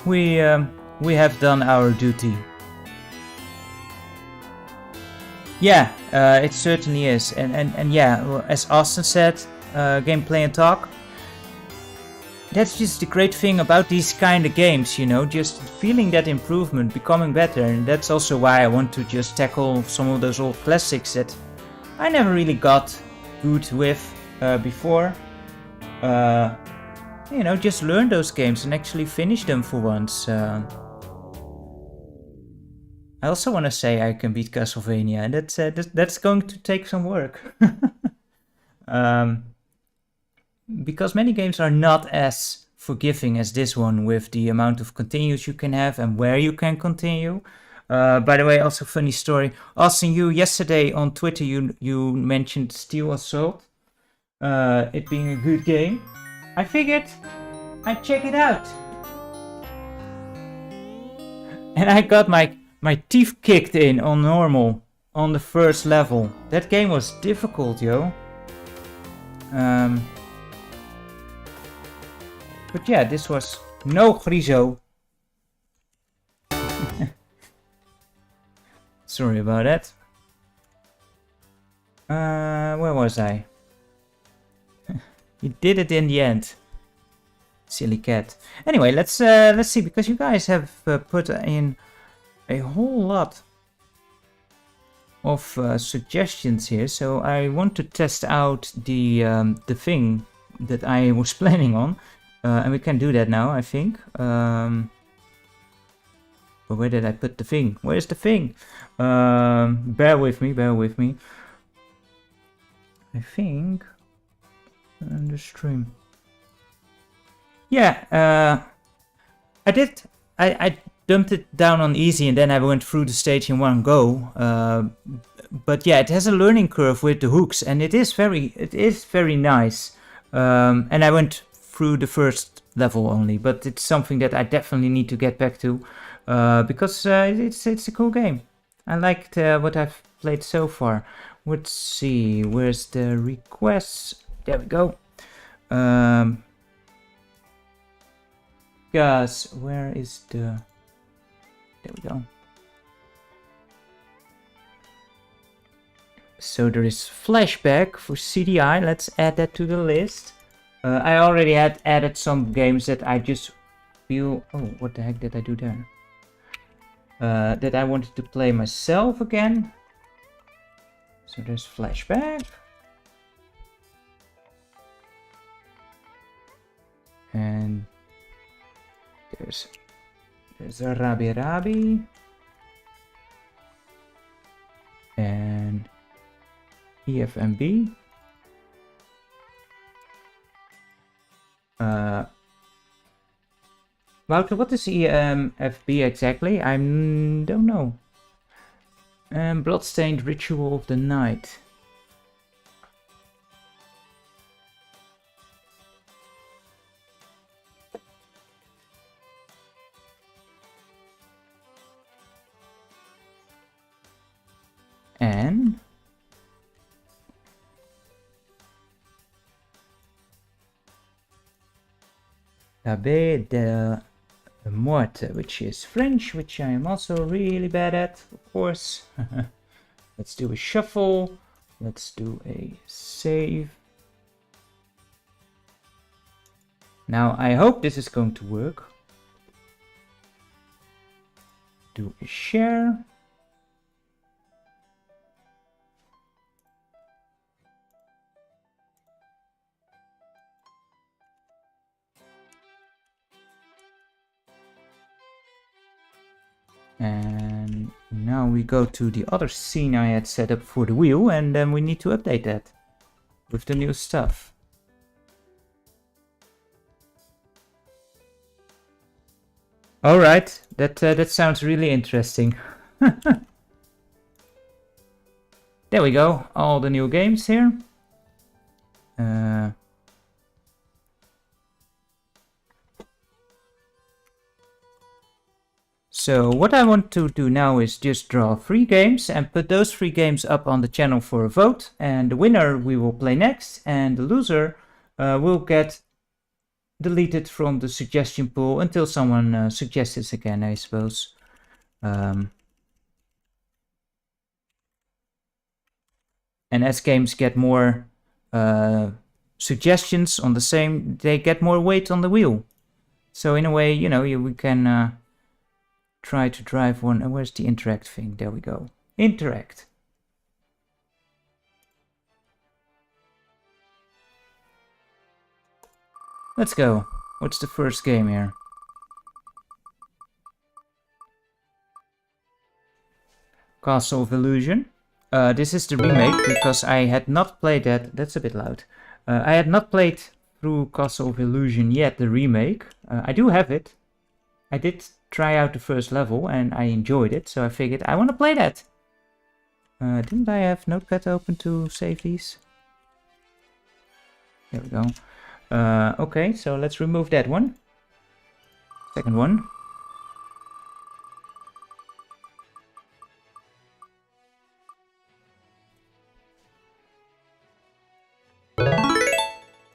we have done our duty. Yeah, it certainly is, and yeah, well, as Austin said, gameplay and talk. That's just the great thing about these kind of games, you know, just feeling that improvement, becoming better, and that's also why I want to just tackle some of those old classics that I never really got good with before. You know, just learn those games and actually finish them for once. I also want to say I can beat Castlevania, and that's going to take some work. Because many games are not as forgiving as this one with the amount of continues you can have and where you can continue. By the way, also funny story. Austin, you yesterday on Twitter you mentioned Steel Assault, it being a good game. I figured I'd check it out. And I got my My teeth kicked in on normal on the first level. That game was difficult, yo. But yeah, this was no Griso. Sorry about that. Where was I? You did it in the end. Silly cat. Anyway, let's see, because you guys have put in a whole lot of suggestions here, so I want to test out the thing that I was planning on, and we can do that now, I think. But where did I put the thing? Where's the thing? Bear with me, bear with me. I think on the stream. Yeah, I dumped it down on easy and then I went through the stage in one go. But yeah, it has a learning curve with the hooks and it is very nice. And I went through the first level only, but it's something that I definitely need to get back to because it's a cool game. I liked what I've played so far. Let's see, where's the requests? There we go. Guys, where is the... There we go. So there is flashback for CDI. Let's add that to the list. I already had added some games that I just feel... Oh, what the heck did I do there? That I wanted to play myself again. So there's flashback. And there's a Rabi Rabi. And EFMB. Wouter, what is EFB exactly? I don't know. Bloodstained Ritual of the Night. And La Baie de la Morte, which is French, which I am also really bad at, of course. Let's do a shuffle. Let's do a save. Now I hope this is going to work. Do a share. And now we go to the other scene I had set up for the wheel, and then we need to update that with the new stuff. All right, that sounds really interesting. There we go, all the new games here. So what I want to do now is just draw 3 games and put those 3 games up on the channel for a vote. And the winner we will play next, and the loser will get deleted from the suggestion pool until someone suggests it again, I suppose. And as games get more suggestions on the same, they get more weight on the wheel. So in a way, you know, we can try to drive one. And where's the interact thing? There we go. Interact. Let's go. What's the first game here? Castle of Illusion. This is the remake because I had not played that. That's a bit loud. I had not played through Castle of Illusion yet, the remake. I do have it. I did try out the first level and I enjoyed it, so I figured I want to play that. Didn't I have Notepad open to save these? There we go. Okay, so let's remove that one. Second one.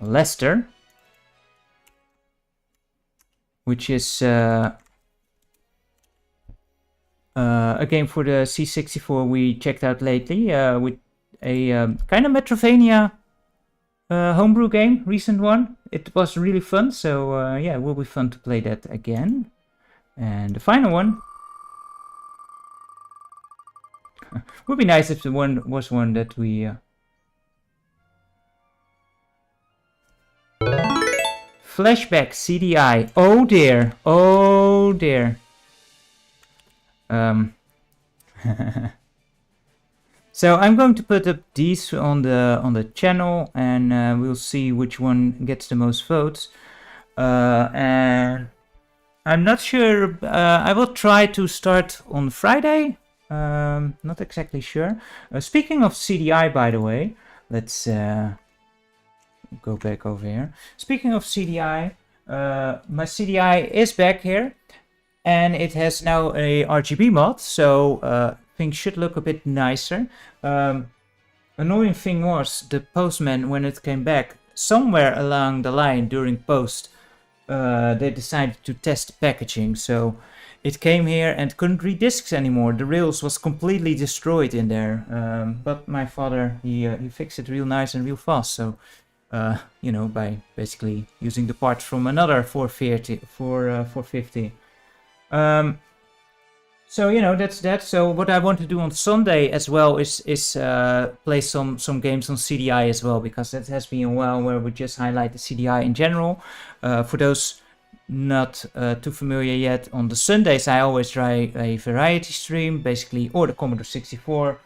Leicester, which is a game for the C64 we checked out lately, with a kind of Metrovania homebrew game, recent one. It was really fun, so yeah, it will be fun to play that again. And the final one would be nice if the one was one that we Flashback CDI. Oh dear. Oh dear. So I'm going to put up these on the channel, and we'll see which one gets the most votes. And I'm not sure. I will try to start on Friday. Not exactly sure. Speaking of CDI, by the way, let's go back over here. Speaking of CDI, my CDI is back here, and it has now a RGB mod, so things should look a bit nicer. Annoying thing was the postman, when it came back, somewhere along the line during post, they decided to test the packaging, so it came here and couldn't read discs anymore. The rails was completely destroyed in there, but my father, he fixed it real nice and real fast, so you know, by basically using the parts from another 450. So you know, that's that. So what I want to do on Sunday as well is play some games on CDI as well, because that has been a while where we just highlight the CDI in general. For those not too familiar yet, on the Sundays I always try a variety stream, basically, or the Commodore 64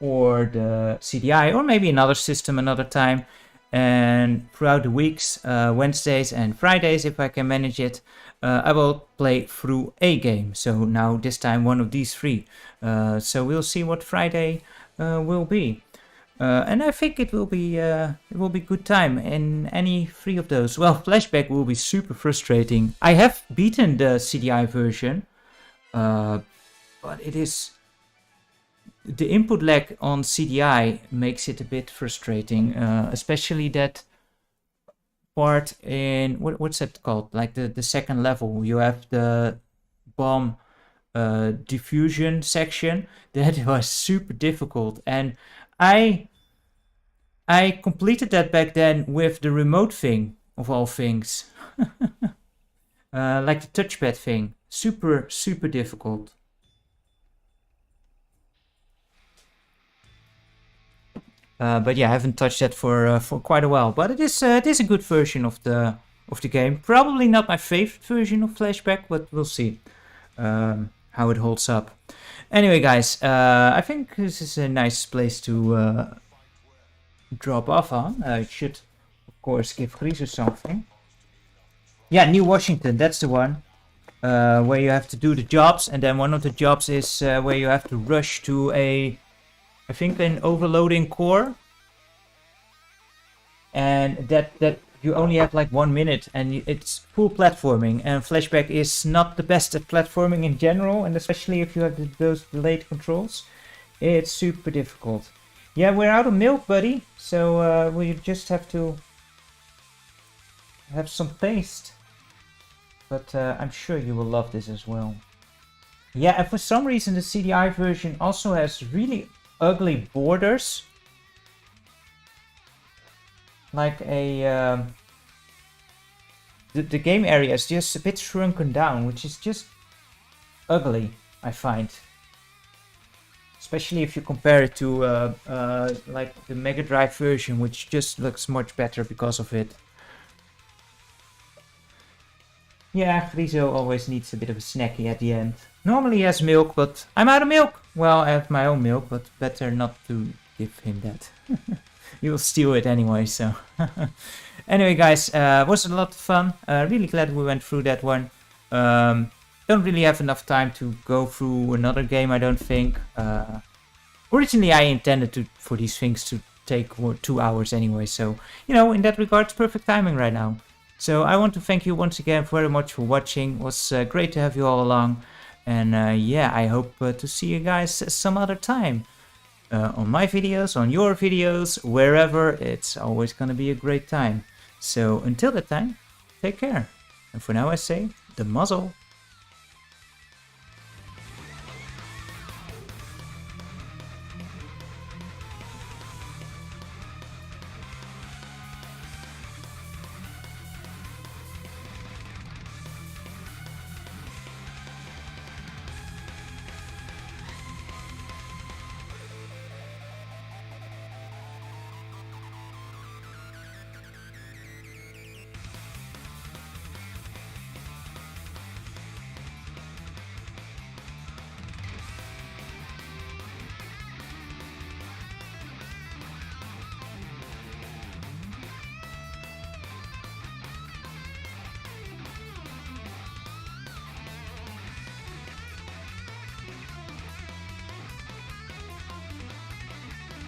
or the CDI, or maybe another system another time. And throughout the weeks, Wednesdays and Fridays, if I can manage it, I will play through a game. So now this time one of these three. So we'll see what Friday will be. And I think it will be good time in any three of those. Well, Flashback will be super frustrating. I have beaten the CDI version, but it is... The input lag on CDI makes it a bit frustrating, especially that part in, what's that called? Like the second level, you have the bomb diffusion section. That was super difficult, and I completed that back then with the remote thing, of all things. Like the touchpad thing. Super difficult. But yeah, I haven't touched that for quite a while. But it is a good version of the game. Probably not my favorite version of Flashback, but we'll see how it holds up. Anyway, guys, I think this is a nice place to drop off on. I should, of course, give Griezer something. Yeah, New Washington, that's the one. Where you have to do the jobs, and then one of the jobs is where you have to rush to I think an overloading core, and that you only have like 1 minute, and it's full platforming, and Flashback is not the best at platforming in general, and especially if you have those delayed controls, it's super difficult. Yeah, we're out of milk, buddy, so we just have to have some taste, but I'm sure you will love this as well. Yeah, and for some reason the CDI version also has really ugly borders, like the game area is just a bit shrunken down, which is just ugly, I find, especially if you compare it to like the Mega Drive version, which just looks much better because of it. Yeah, Griezo always needs a bit of a snacky at the end. Normally he has milk, but I'm out of milk! Well, I have my own milk, but better not to give him that. He will steal it anyway, so... Anyway, guys, it was a lot of fun. Really glad we went through that one. Don't really have enough time to go through another game, I don't think. Originally, I intended for these things to take 2 hours anyway, so, you know, in that regard, it's perfect timing right now. So I want to thank you once again very much for watching. It was great to have you all along. And yeah, I hope to see you guys some other time. On my videos, on your videos, wherever. It's always going to be a great time. So until that time, take care. And for now I say, the muzzle.